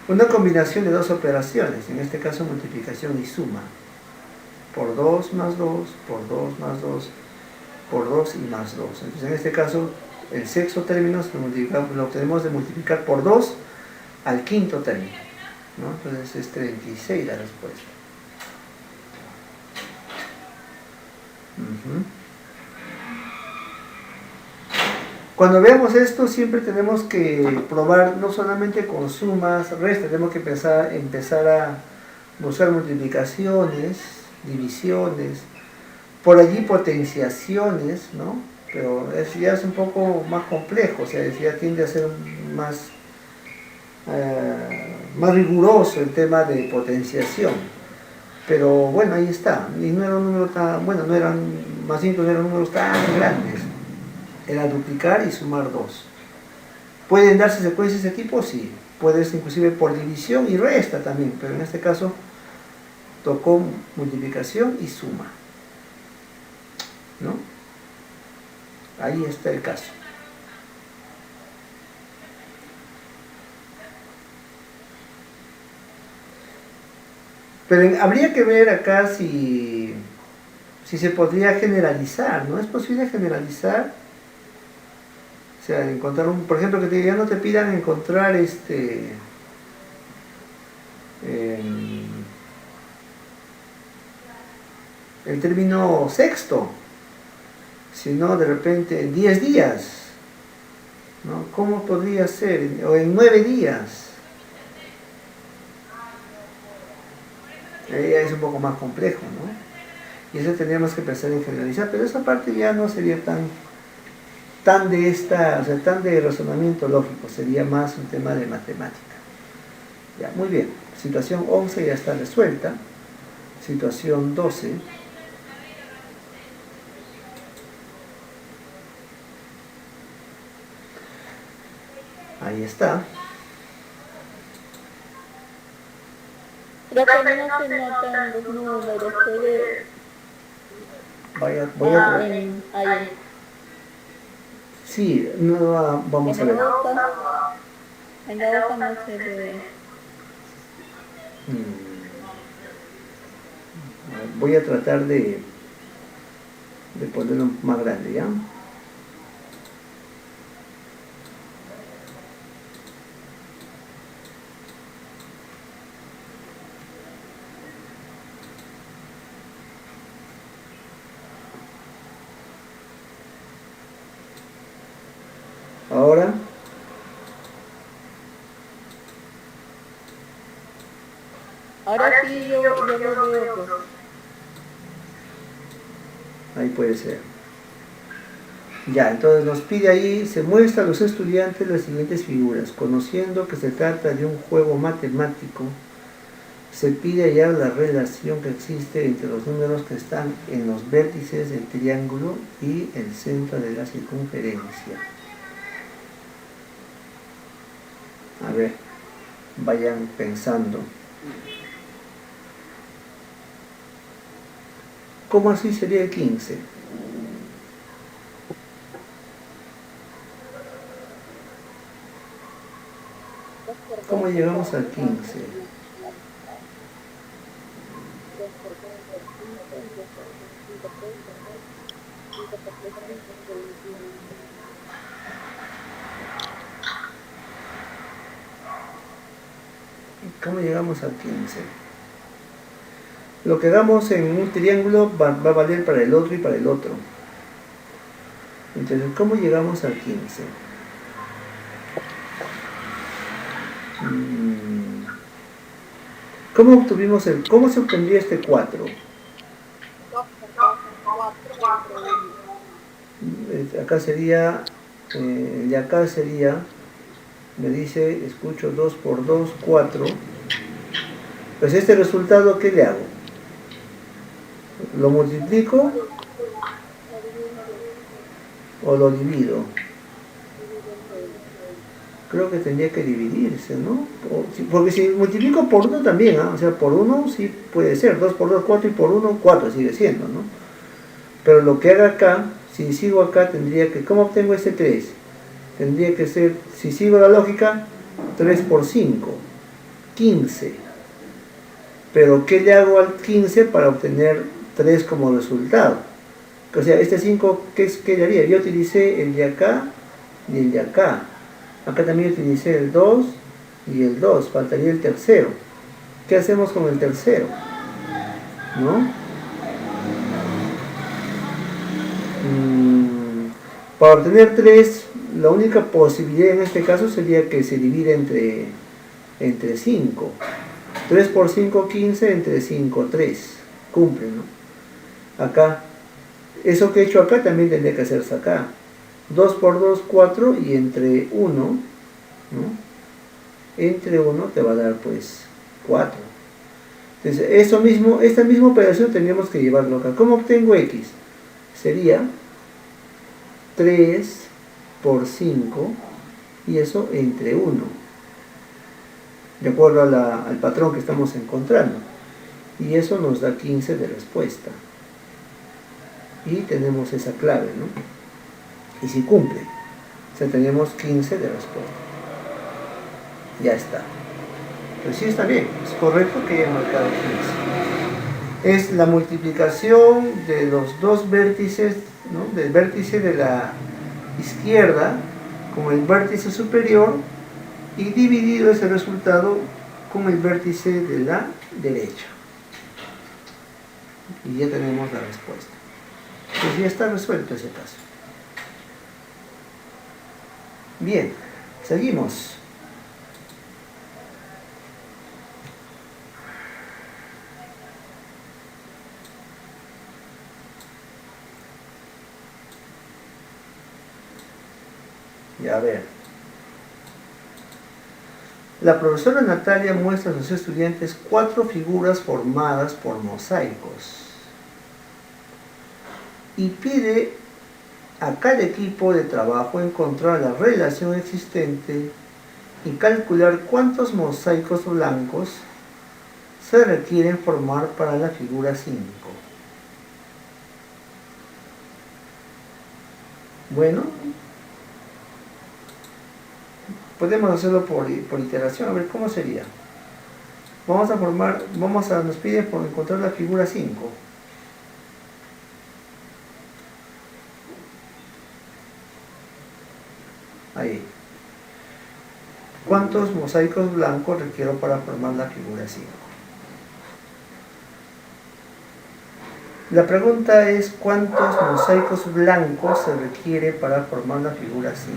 una combinación de dos operaciones, en este caso multiplicación y suma. Por 2 más 2, por 2 más 2, por 2 y más 2. Entonces en este caso el sexto término lo obtenemos de multiplicar por 2 al quinto término, ¿no? Entonces es 36 la respuesta. Cuando veamos esto siempre tenemos que probar no solamente con sumas, restas, tenemos que empezar a buscar multiplicaciones, divisiones, por allí potenciaciones, ¿no? Pero ya es un poco más complejo, o sea, ya tiende a ser más riguroso el tema de potenciación. Pero bueno, ahí está. Y no era un número tan, bueno, no eran números tan grandes. Era duplicar y sumar 2. ¿Pueden darse secuencias de este tipo? Sí. Puede ser inclusive por división y resta también, pero en este caso tocó multiplicación y suma, ¿no? Ahí está el caso. Pero habría que ver acá si se podría generalizar, ¿no? ¿Es posible generalizar? O sea, encontrar por ejemplo, que ya no te pidan encontrar el término sexto, sino de repente en 10 días, ¿no? ¿Cómo podría ser? O en 9 días. Ahí es un poco más complejo, ¿no? Y eso tendríamos que pensar en generalizar, pero esa parte ya no sería tan de esta, o sea, tan de razonamiento lógico, sería más un tema de matemática. Ya, muy bien. Situación 11 ya está resuelta. Situación 12. Ahí está. Creo que no se notan los números, Voy a ahí. sí, no, vamos a ver. En la hoja no se ve. Voy a tratar de ponerlo más grande, ¿ya? Ahora, Ahora sí yo lo veo. Pues. ahí puede ser. Ya, entonces nos pide ahí, se muestra a los estudiantes las siguientes figuras. Conociendo que se trata de un juego matemático, se pide hallar la relación que existe entre los números que están en los vértices del triángulo y el centro de la circunferencia. A ver, vayan pensando. ¿Cómo así sería el 15? ¿Cómo llegamos al 15? ¿Cómo llegamos al 15? Lo que hagamos en un triángulo va a valer para el otro y para el otro. Entonces, ¿cómo llegamos al 15? ¿Cómo se obtendría este 4? Acá sería, de acá sería, me dice, escucho 2 por 2, 4. Pues este resultado, ¿qué le hago? ¿Lo multiplico o lo divido? Creo que tendría que dividirse, ¿no? Porque si multiplico por 1 también, o sea, por 1 sí puede ser, 2 por 2, 4 y por 1, 4 sigue siendo, ¿no? Pero lo que haga acá, si sigo acá, tendría que, ¿cómo obtengo este 3? Tendría que ser, si sigo la lógica, 3 por 5, 15. Pero ¿qué le hago al 15 para obtener 3 como resultado? O sea, este 5, ¿qué le haría? Yo utilicé el de acá y el de acá. Acá también utilicé el 2 y el 2, faltaría el tercero. ¿Qué hacemos con el tercero? ¿No? Para obtener 3, la única posibilidad en este caso sería que se divide entre 5. 3 por 5, 15, entre 5, 3. Cumple, ¿no? Acá, eso que he hecho acá también tendría que hacerse acá. 2 por 2, 4 y entre 1, ¿no? Entre 1 te va a dar pues 4. Entonces, esta misma operación tendríamos que llevarlo acá. ¿Cómo obtengo X? Sería 3 por 5 y eso entre 1, de acuerdo al patrón que estamos encontrando. Y eso nos da 15 de respuesta. Y tenemos esa clave, ¿no? Y si cumple, o sea, tenemos 15 de respuesta. Ya está. Pero sí está bien, es correcto que haya marcado 15. Es la multiplicación de los dos vértices, ¿no? Del vértice de la izquierda con el vértice superior y dividido ese resultado con el vértice de la derecha. Y ya tenemos la respuesta. Pues ya está resuelto ese caso. Bien, seguimos. Y a ver. La profesora Natalia muestra a sus estudiantes 4 figuras formadas por mosaicos y pide a cada equipo de trabajo encontrar la relación existente y calcular cuántos mosaicos blancos se requieren formar para la figura 5. Bueno, podemos hacerlo por iteración, a ver cómo sería. Nos pide por encontrar la figura 5. Ahí. ¿Cuántos mosaicos blancos requiero para formar la figura 5? La pregunta es ¿cuántos mosaicos blancos se requiere para formar la figura 5?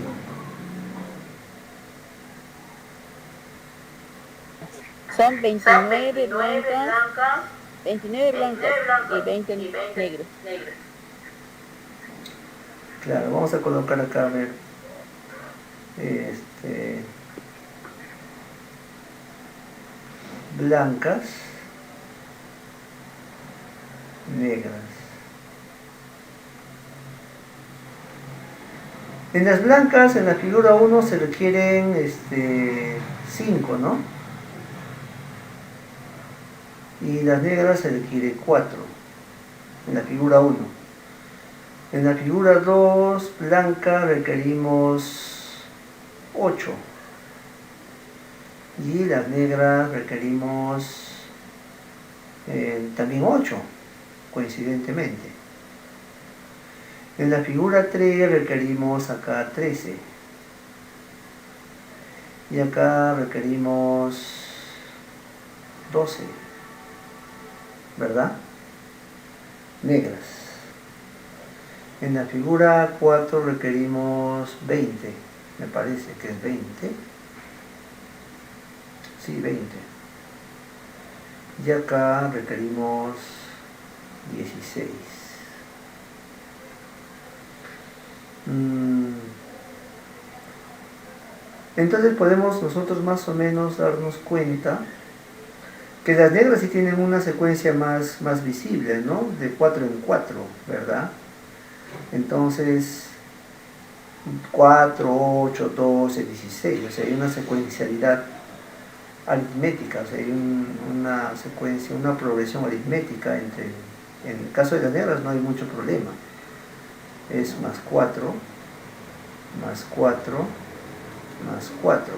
Son 29 blancas, 29 blancas y 20 negros. Claro, vamos a colocar acá, a ver. Blancas, negras. En las blancas, en la figura 1 se requieren 5, ¿no? Y las negras se requiere 4 en la figura 1. En la figura 2 blanca requerimos 8 y las negras requerimos también 8 coincidentemente. En la figura 3 requerimos acá 13 y acá requerimos 12, ¿verdad? Negras. En la figura 4 requerimos 20, me parece que es 20. Sí, 20. Y acá requerimos 16. Entonces podemos nosotros más o menos darnos cuenta que las negras sí tienen una secuencia más visible, ¿no? De 4 en 4, ¿verdad? Entonces 4, 8, 12, 16, o sea, hay una secuencialidad aritmética, o sea, hay una secuencia, una progresión aritmética entre, en el caso de las negras no hay mucho problema, es más 4, más 4, más 4.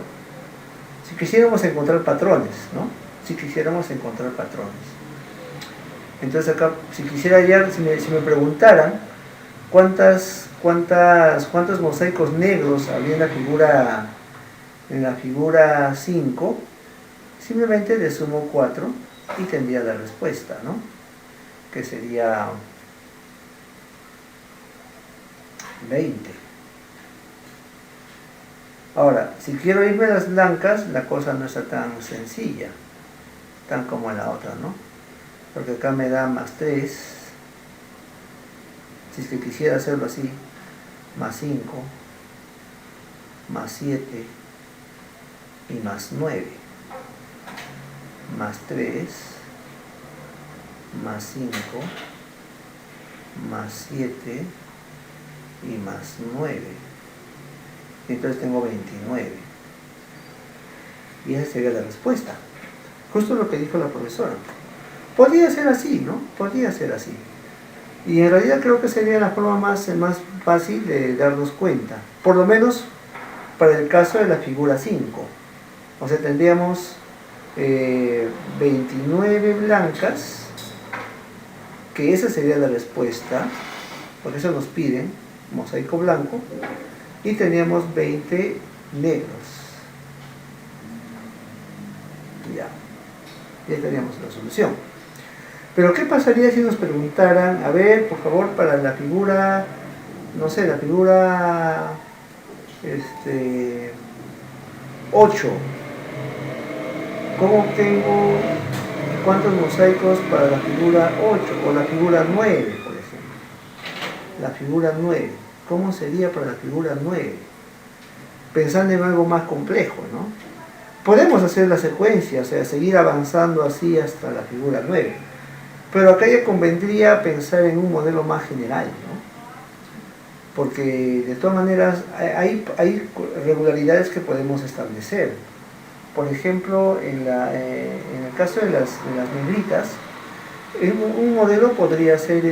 Si quisiéramos encontrar patrones, ¿no? Si quisiéramos encontrar patrones. Entonces acá, si quisiera hallar, si me preguntaran cuántos mosaicos negros había en la figura 5, simplemente le sumo 4 y tendría la respuesta, ¿no? Que sería 20. Ahora, si quiero irme a las blancas, la cosa no está tan sencilla, tan como en la otra, ¿no? Porque acá me da más 3, si es que quisiera hacerlo así, más 5, más 7 y más 9, más 3, más 5, más 7 y más 9. Entonces tengo 29. Y esa sería la respuesta. Justo lo que dijo la profesora. Podría ser así, ¿no? Podría ser así. Y en realidad creo que sería la forma más fácil de darnos cuenta. Por lo menos para el caso de la figura 5. O sea, tendríamos 29 blancas, que esa sería la respuesta, porque eso nos piden, mosaico blanco, y teníamos 20 negros. Ya teníamos la solución. Pero ¿qué pasaría si nos preguntaran, a ver, por favor, para la figura, no sé, la figura 8, ¿cómo obtengo cuántos mosaicos para la figura 8 o la figura 9, por ejemplo? La figura 9, ¿cómo sería para la figura 9? pensando en algo más complejo, ¿no? Podemos hacer la secuencia, o sea, seguir avanzando así hasta la figura 9, pero acá ya convendría pensar en un modelo más general, ¿no? Porque de todas maneras hay regularidades que podemos establecer. Por ejemplo, en el caso de las negritas, un modelo podría ser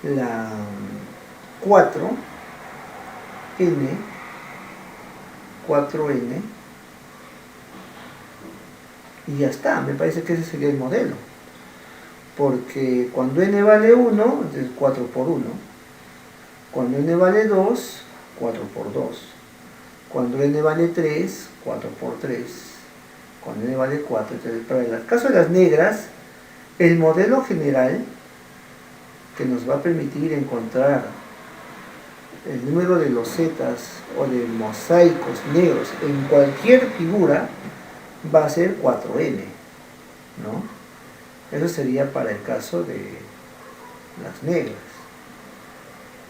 la 4N, y ya está. Me parece que ese sería el modelo, porque cuando n vale 1, entonces 4 por 1, cuando n vale 2, 4 por 2, cuando n vale 3, 4 por 3, cuando n vale 4. Entonces, para el caso de las negras, el modelo general que nos va a permitir encontrar el número de losetas o de mosaicos negros en cualquier figura va a ser 4n, ¿no? Eso sería para el caso de las negras,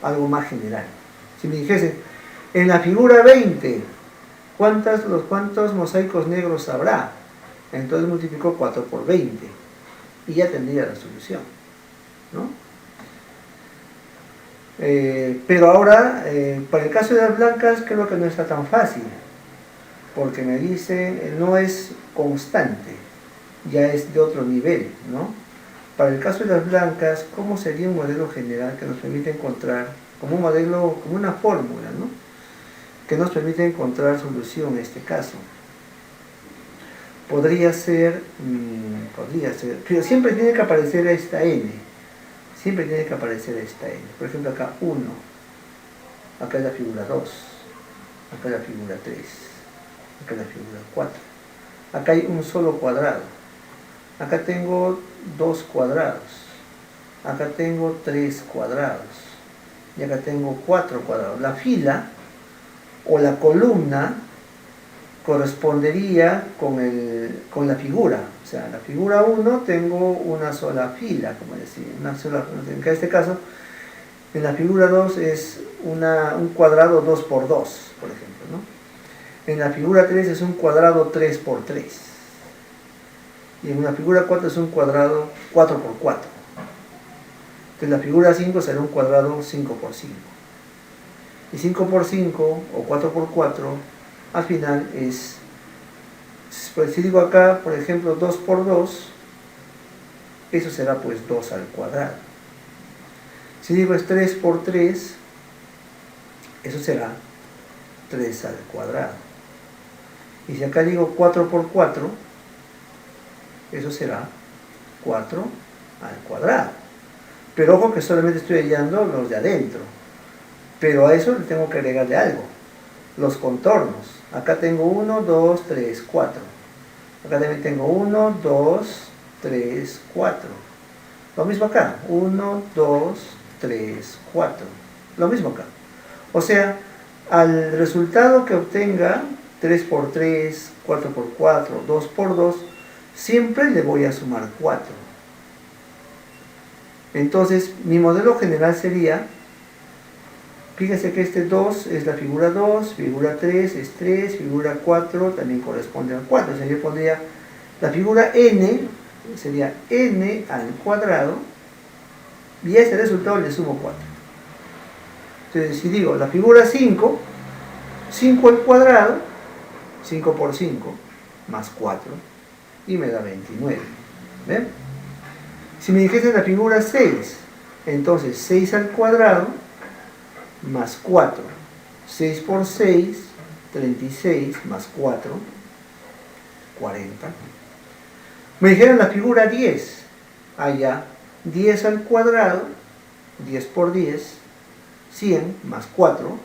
algo más general. Si me dijesen, en la figura 20, ¿cuántos mosaicos negros habrá? Entonces multiplico 4 por 20 y ya tendría la solución, ¿no? Pero ahora, para el caso de las blancas, creo que no está tan fácil, porque me dice, no es constante, ya es de otro nivel, ¿no? Para el caso de las blancas, ¿cómo sería un modelo general que nos permite encontrar, como un modelo, como una fórmula, ¿no? Que nos permite encontrar solución en este caso? Podría ser, pero siempre tiene que aparecer esta n. Siempre tiene que aparecer esta n. Por ejemplo, acá 1, acá es la figura 2, acá es la figura 3, acá es la figura 4. Acá hay un solo cuadrado. Acá tengo 2 cuadrados. Acá tengo 3 cuadrados. Y acá tengo 4 cuadrados. La fila o la columna correspondería con la figura. O sea, la figura 1 tengo una sola fila, como decir, en este caso, en la figura 2 es un cuadrado 2 por 2, por ejemplo, ¿no? En la figura 3 es un cuadrado 3 por 3. Y en la figura 4 es un cuadrado 4 por 4. Entonces la figura 5 será un cuadrado 5 por 5. Y 5 por 5 o 4 por 4 al final es, pues si digo acá, por ejemplo, 2 por 2, eso será pues 2 al cuadrado. Si digo es 3 por 3, eso será 3 al cuadrado. Y si acá digo 4 por 4, eso será 4 al cuadrado. Pero ojo que solamente estoy hallando los de adentro. Pero a eso le tengo que agregarle algo. Los contornos. Acá tengo 1, 2, 3, 4. Acá también tengo 1, 2, 3, 4. Lo mismo acá. 1, 2, 3, 4. Lo mismo acá. O sea, al resultado que obtenga 3 por 3, 4 por 4, 2 por 2, siempre le voy a sumar 4. Entonces, mi modelo general sería, fíjense que este 2 es la figura 2, figura 3 es 3, figura 4 también corresponde al 4. O sea, yo pondría la figura n, sería n al cuadrado, y a ese resultado le sumo 4. Entonces, si digo la figura 5, 5 al cuadrado, 5 por 5, más 4, y me da 29. ¿Ven? Si me dijese la figura 6, entonces 6 al cuadrado, más 4. 6 por 6, 36, más 4, 40. Me dijeron la figura 10, allá, 10 al cuadrado, 10 por 10, 100, más 4,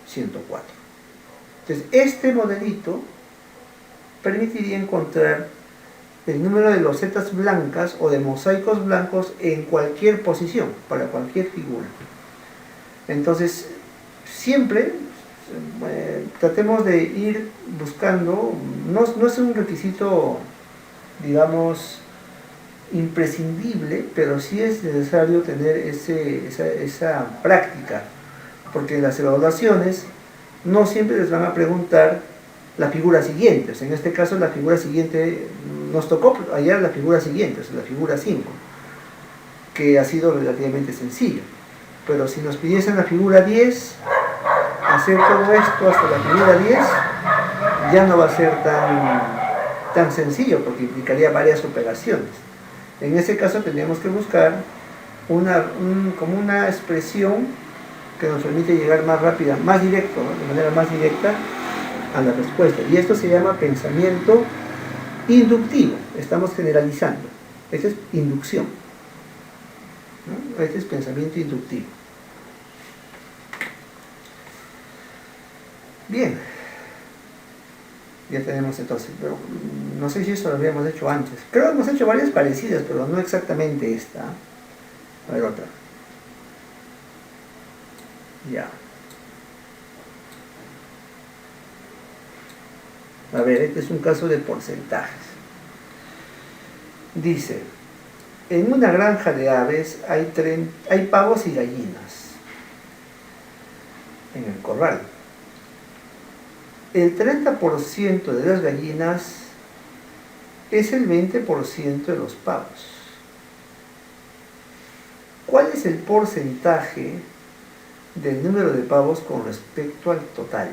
104. Entonces, este modelito permitiría encontrar el número de losetas blancas o de mosaicos blancos en cualquier posición, para cualquier figura. Entonces, siempre tratemos de ir buscando, no es un requisito, digamos, imprescindible, pero sí es necesario tener esa práctica porque en las evaluaciones no siempre les van a preguntar la figura siguiente. O sea, en este caso la figura siguiente nos tocó hallar la figura siguiente, o sea, la figura 5, que ha sido relativamente sencillo. Pero si nos pidiesen la figura 10, hacer todo esto hasta la figura 10 ya no va a ser tan sencillo, porque implicaría varias operaciones. En ese caso tendríamos que buscar como una expresión que nos permite llegar más rápida, más directo, ¿no? De manera más directa a la respuesta. Y esto se llama pensamiento inductivo. Estamos generalizando. Esta es inducción, ¿no? Este es pensamiento inductivo. Bien. Ya tenemos entonces, pero no sé si esto lo habíamos hecho antes. Creo que hemos hecho varias parecidas, pero no exactamente esta. A ver, otra. Ya. A ver, este es un caso de porcentajes. Dice, en una granja de aves hay pavos y gallinas en el corral. El 30% de las gallinas es el 20% de los pavos. ¿Cuál es el porcentaje del número de pavos con respecto al total?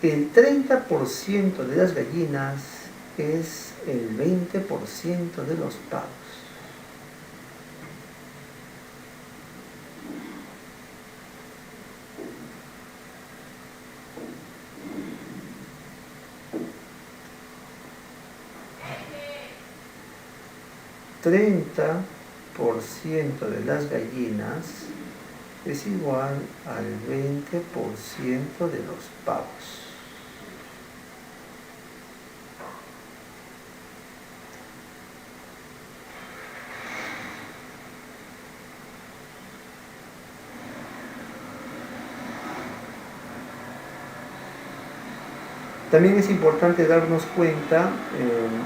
El 30% de las gallinas es el 20% de los pavos. % de las gallinas es igual al 20% de los pavos. También es importante darnos cuenta,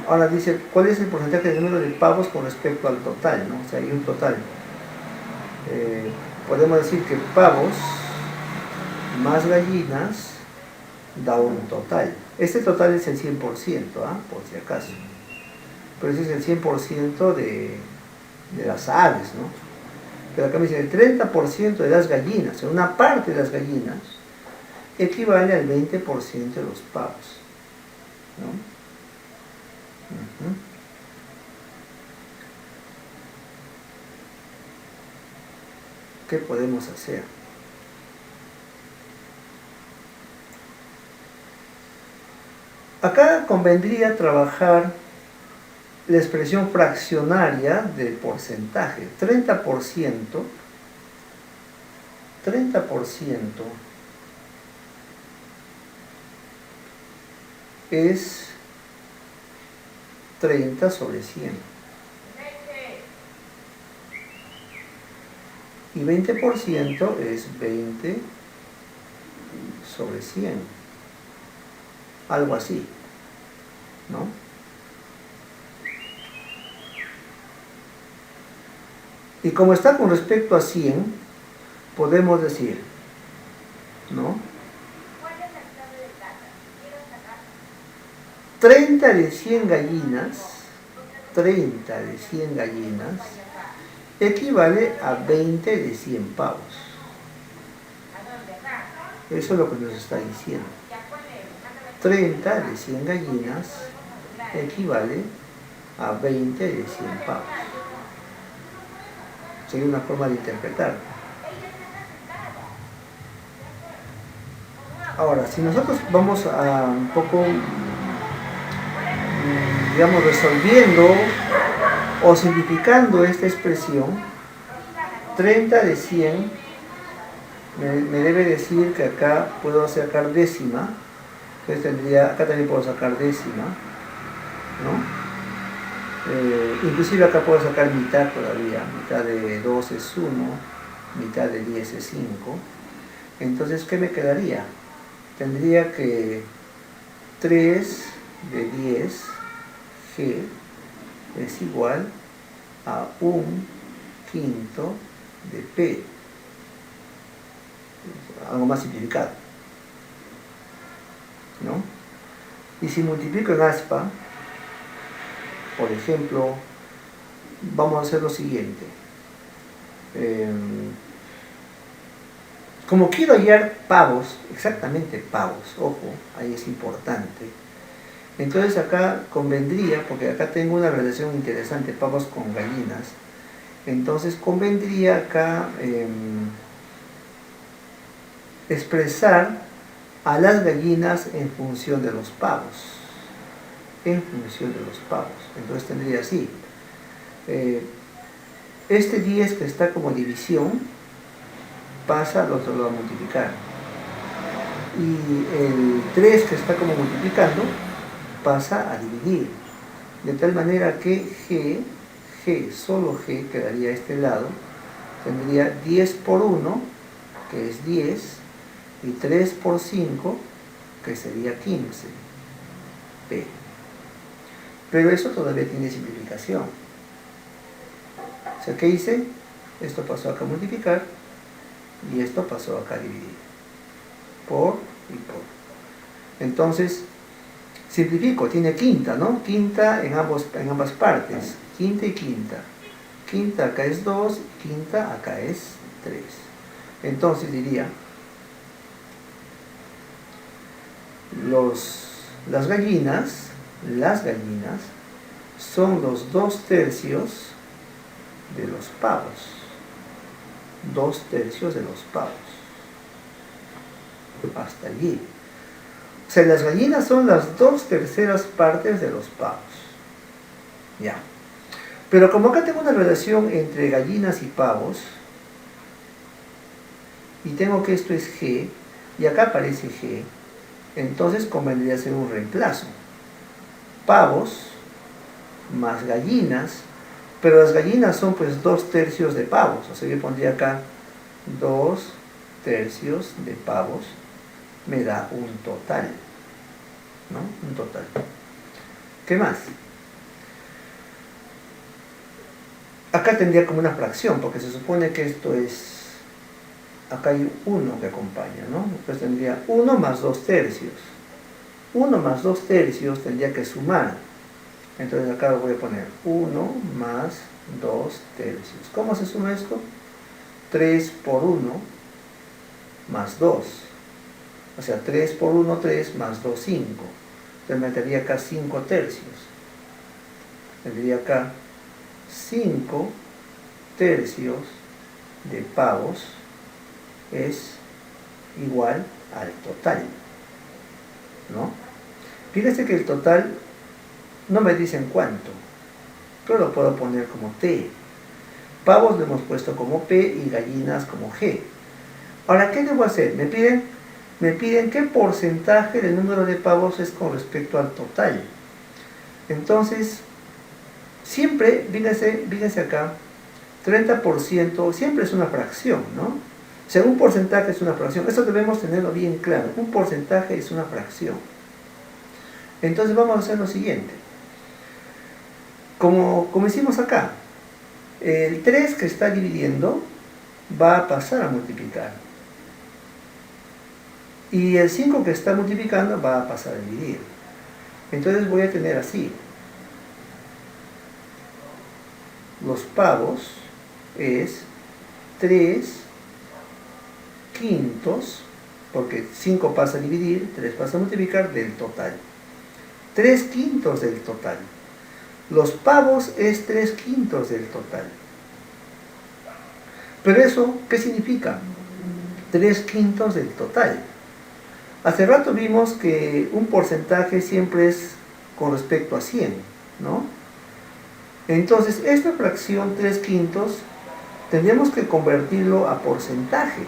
ahora dice, ¿cuál es el porcentaje del número de pavos con respecto al total? ¿No? O sea, hay un total. Podemos decir que pavos más gallinas da un total. Este total es el 100%, por si acaso. Pero ese es el 100% de las aves, ¿no? Pero acá me dice el 30% de las gallinas, o sea, una parte de las gallinas, equivale al 20% de los pavos, ¿no? ¿Qué podemos hacer? Acá convendría trabajar la expresión fraccionaria del porcentaje. 30% es 30 sobre 100. Y 20% es 20 sobre 100. Algo así, ¿no? Y como está con respecto a 100, podemos decir, ¿no? 30 de 100 gallinas, 30 de 100 gallinas, equivale a 20 de 100 pavos. Eso es lo que nos está diciendo. 30 de 100 gallinas equivale a 20 de 100 pavos. Sería una forma de interpretar. Ahora, si nosotros vamos a un poco, digamos, resolviendo o simplificando esta expresión, 30 de 100 me debe decir que acá puedo sacar décima, entonces acá también puedo sacar décima, ¿no? Inclusive acá puedo sacar mitad todavía, mitad de 2 es 1, mitad de 10 es 5. Entonces, ¿qué me quedaría? Tendría que 3 de 10 G es igual a 1/5 de P. Algo más simplificado, ¿no? Y si multiplico en aspa, por ejemplo, vamos a hacer lo siguiente. Como quiero hallar pavos, exactamente pavos, ojo, ahí es importante. Entonces acá convendría, porque acá tengo una relación interesante, pavos con gallinas. Entonces convendría acá expresar a las gallinas en función de los pavos. En función de los pavos. Entonces tendría así. Este 10 que está como división pasa al otro lado a multiplicar. Y el 3 que está como multiplicando pasa a dividir. De tal manera que solo G quedaría a este lado. Tendría 10 por 1, que es 10, y 3 por 5, que sería 15. P. Pero eso todavía tiene simplificación. O sea, ¿qué hice? Esto pasó acá a multiplicar y esto pasó acá a dividir. Por y por. Entonces, simplifico, tiene quinta, ¿no? Quinta en ambas partes. Quinta y quinta. Quinta acá es 2, quinta acá es 3. Entonces diría, las gallinas son los 2/3 de los pavos. 2/3 de los pavos. Hasta allí. O sea, las gallinas son las 2/3 partes de los pavos. Ya. Pero como acá tengo una relación entre gallinas y pavos, y tengo que esto es G, y acá aparece G, entonces convendría hacer un reemplazo. Pavos más gallinas, pero las gallinas son pues 2/3 de pavos, o sea, yo pondría acá 2/3 de pavos, me da un total, ¿no? Un total. ¿Qué más? Acá tendría como una fracción, porque se supone que esto es, acá hay 1 que acompaña, ¿no? Entonces tendría 1 más 2/3. 1 más 2/3 tendría que sumar. Entonces acá voy a poner 1 más 2/3. ¿Cómo se suma esto? 3 por 1 más 2. O sea, 3 por 1, 3 más 2, 5. Entonces metería acá 5/3. Tendría acá 5/3 de pavos es igual al total, ¿no? Fíjense que el total no me dicen cuánto, pero lo puedo poner como T. Pavos lo hemos puesto como P y gallinas como G. Ahora, ¿qué debo hacer? Me piden qué porcentaje del número de pavos es con respecto al total. Entonces, siempre, fíjense acá, 30% siempre es una fracción, ¿no? O sea, un porcentaje es una fracción. Eso debemos tenerlo bien claro. Un porcentaje es una fracción. Entonces vamos a hacer lo siguiente. Como hicimos acá, el 3 que está dividiendo va a pasar a multiplicar. Y el 5 que está multiplicando va a pasar a dividir. Entonces voy a tener así. Los pavos es 3/5, porque 5 pasa a dividir, 3 pasa a multiplicar, del total. 3/5 del total. Los pavos es 3/5 del total. Pero eso, ¿qué significa? 3/5 del total. Hace rato vimos que un porcentaje siempre es con respecto a 100, ¿no? Entonces, esta fracción 3/5 tendríamos que convertirlo a porcentaje.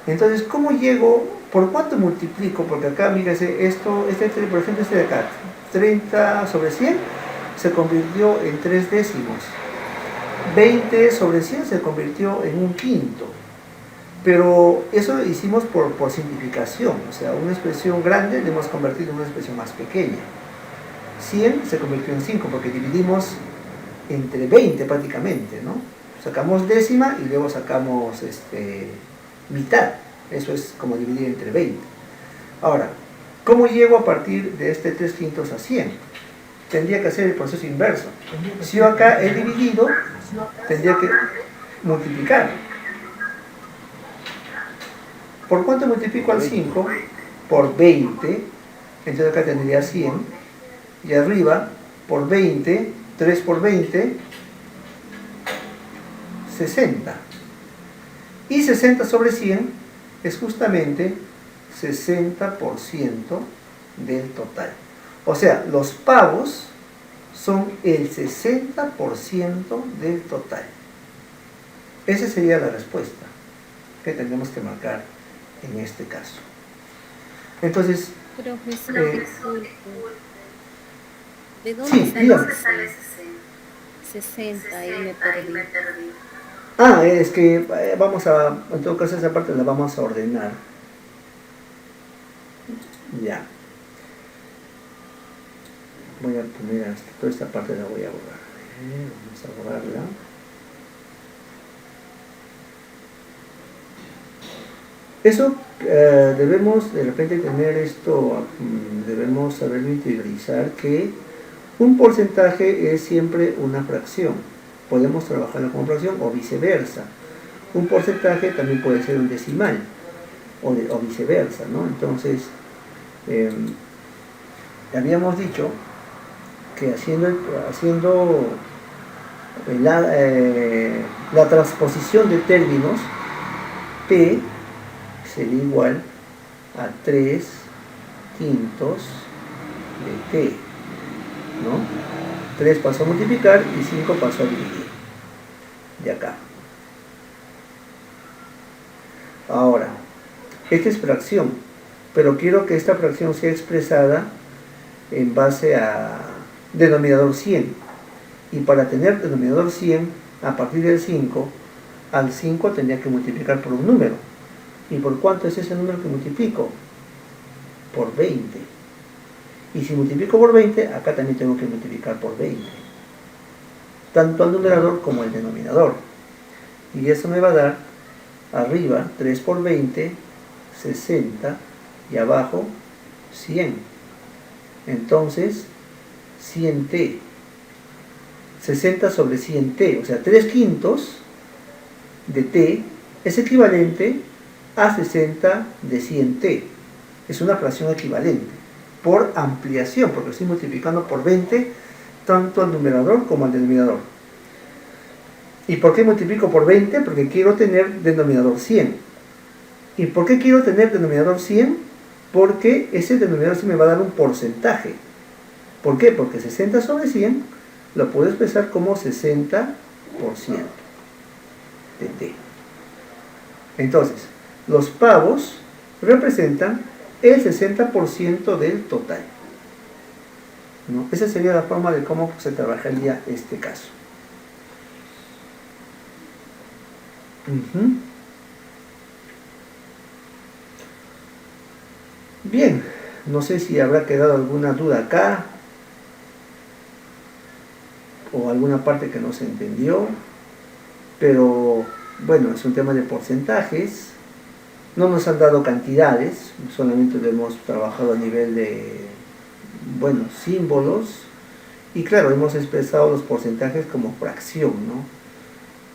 Entonces, ¿cómo llego? ¿Por cuánto multiplico? Porque acá, fíjense, por ejemplo, este de acá, 30/100, se convirtió en 3 décimos. 20 sobre 100 se convirtió en un quinto. Pero eso lo hicimos por simplificación, o sea, una expresión grande la hemos convertido en una expresión más pequeña. 100 se convirtió en 5 porque dividimos entre 20 prácticamente, ¿no? Sacamos décima y luego sacamos mitad. Eso es como dividir entre 20. Ahora, ¿cómo llego a partir de este 3 quintos a 100? Tendría que hacer el proceso inverso. Si yo acá he dividido, tendría que multiplicar. ¿Por cuánto multiplico al 5? Por 20. Entonces acá tendría 100. Y arriba, por 20, 3 por 20, 60. Y 60 sobre 100 es justamente 60% del total. O sea, los pavos son el 60% del total. Esa sería la respuesta que tenemos que marcar en este caso. Entonces, Profesor, ¿de dónde sí, dígame. sale 60? Ahí me perdí. Es que vamos a, en todo caso esa parte la vamos a ordenar. Ya. Voy a poner toda esta parte la voy a borrar. Vamos a borrarla. Eso debemos de repente tener esto, debemos saberlo interiorizar, que un porcentaje es siempre una fracción. Podemos trabajarlo como fracción o viceversa. Un porcentaje también puede ser un decimal o viceversa, ¿no? Entonces, habíamos dicho que haciendo la transposición de términos, P sería igual a 3 quintos de T, ¿no? 3 pasó a multiplicar y 5 pasó a dividir. De acá. Ahora, esta es fracción, pero quiero que esta fracción sea expresada en base a denominador 100. Y para tener denominador 100, a partir del 5, al 5 tendría que multiplicar por un número. ¿Y por cuánto es ese número que multiplico? Por 20. Y si multiplico por 20, acá también tengo que multiplicar por 20. Tanto al numerador como al denominador. Y eso me va a dar arriba 3 por 20, 60, y abajo 100. Entonces, 100t. 60 sobre 100t, o sea, 3 quintos de t es equivalente a 60 de 100t. Es una fracción equivalente por ampliación, porque estoy multiplicando por 20 tanto al numerador como al denominador. ¿Y por qué multiplico por 20? Porque quiero tener denominador 100. ¿Y por qué quiero tener denominador 100? Porque ese denominador 100 me va a dar un porcentaje. ¿Por qué? Porque 60 sobre 100 lo puedo expresar como 60% de t. Entonces, los pavos representan el 60% del total, ¿no? Esa sería la forma de cómo se trabajaría este caso. Bien, no sé si habrá quedado alguna duda acá o alguna parte que no se entendió, pero bueno, es un tema de porcentajes. No nos han dado cantidades, solamente lo hemos trabajado a nivel de, bueno, símbolos, y claro, hemos expresado los porcentajes como fracción, ¿no?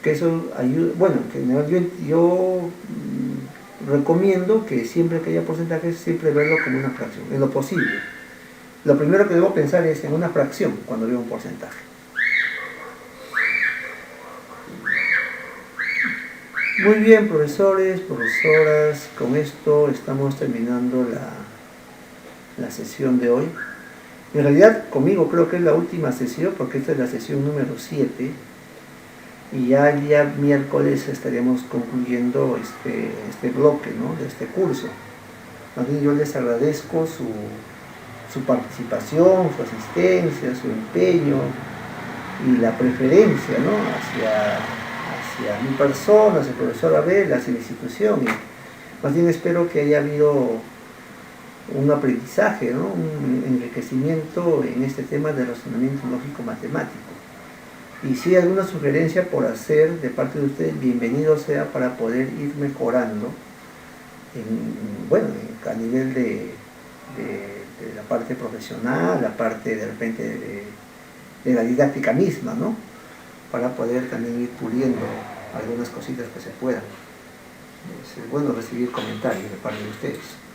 Que eso ayuda, bueno, que yo recomiendo que siempre que haya porcentajes, siempre verlo como una fracción, en lo posible. Lo primero que debo pensar es en una fracción cuando veo un porcentaje. Muy bien, profesores, profesoras, con esto estamos terminando la sesión de hoy. En realidad, conmigo creo que es la última sesión, porque esta es la sesión número 7, y ya el día miércoles estaríamos concluyendo este bloque, ¿no?, de este curso. También yo les agradezco su participación, su asistencia, su empeño, y la preferencia, ¿no? hacia mi persona, hacia el profesor Abel, hacia la institución. Y más bien espero que haya habido un aprendizaje, ¿no? Un enriquecimiento en este tema de razonamiento lógico-matemático. Y si hay alguna sugerencia por hacer de parte de ustedes, bienvenido sea para poder ir mejorando a nivel de la parte profesional, la parte de repente de la didáctica misma, ¿no? Para poder también ir puliendo algunas cositas que se puedan. Es bueno recibir comentarios de parte de ustedes.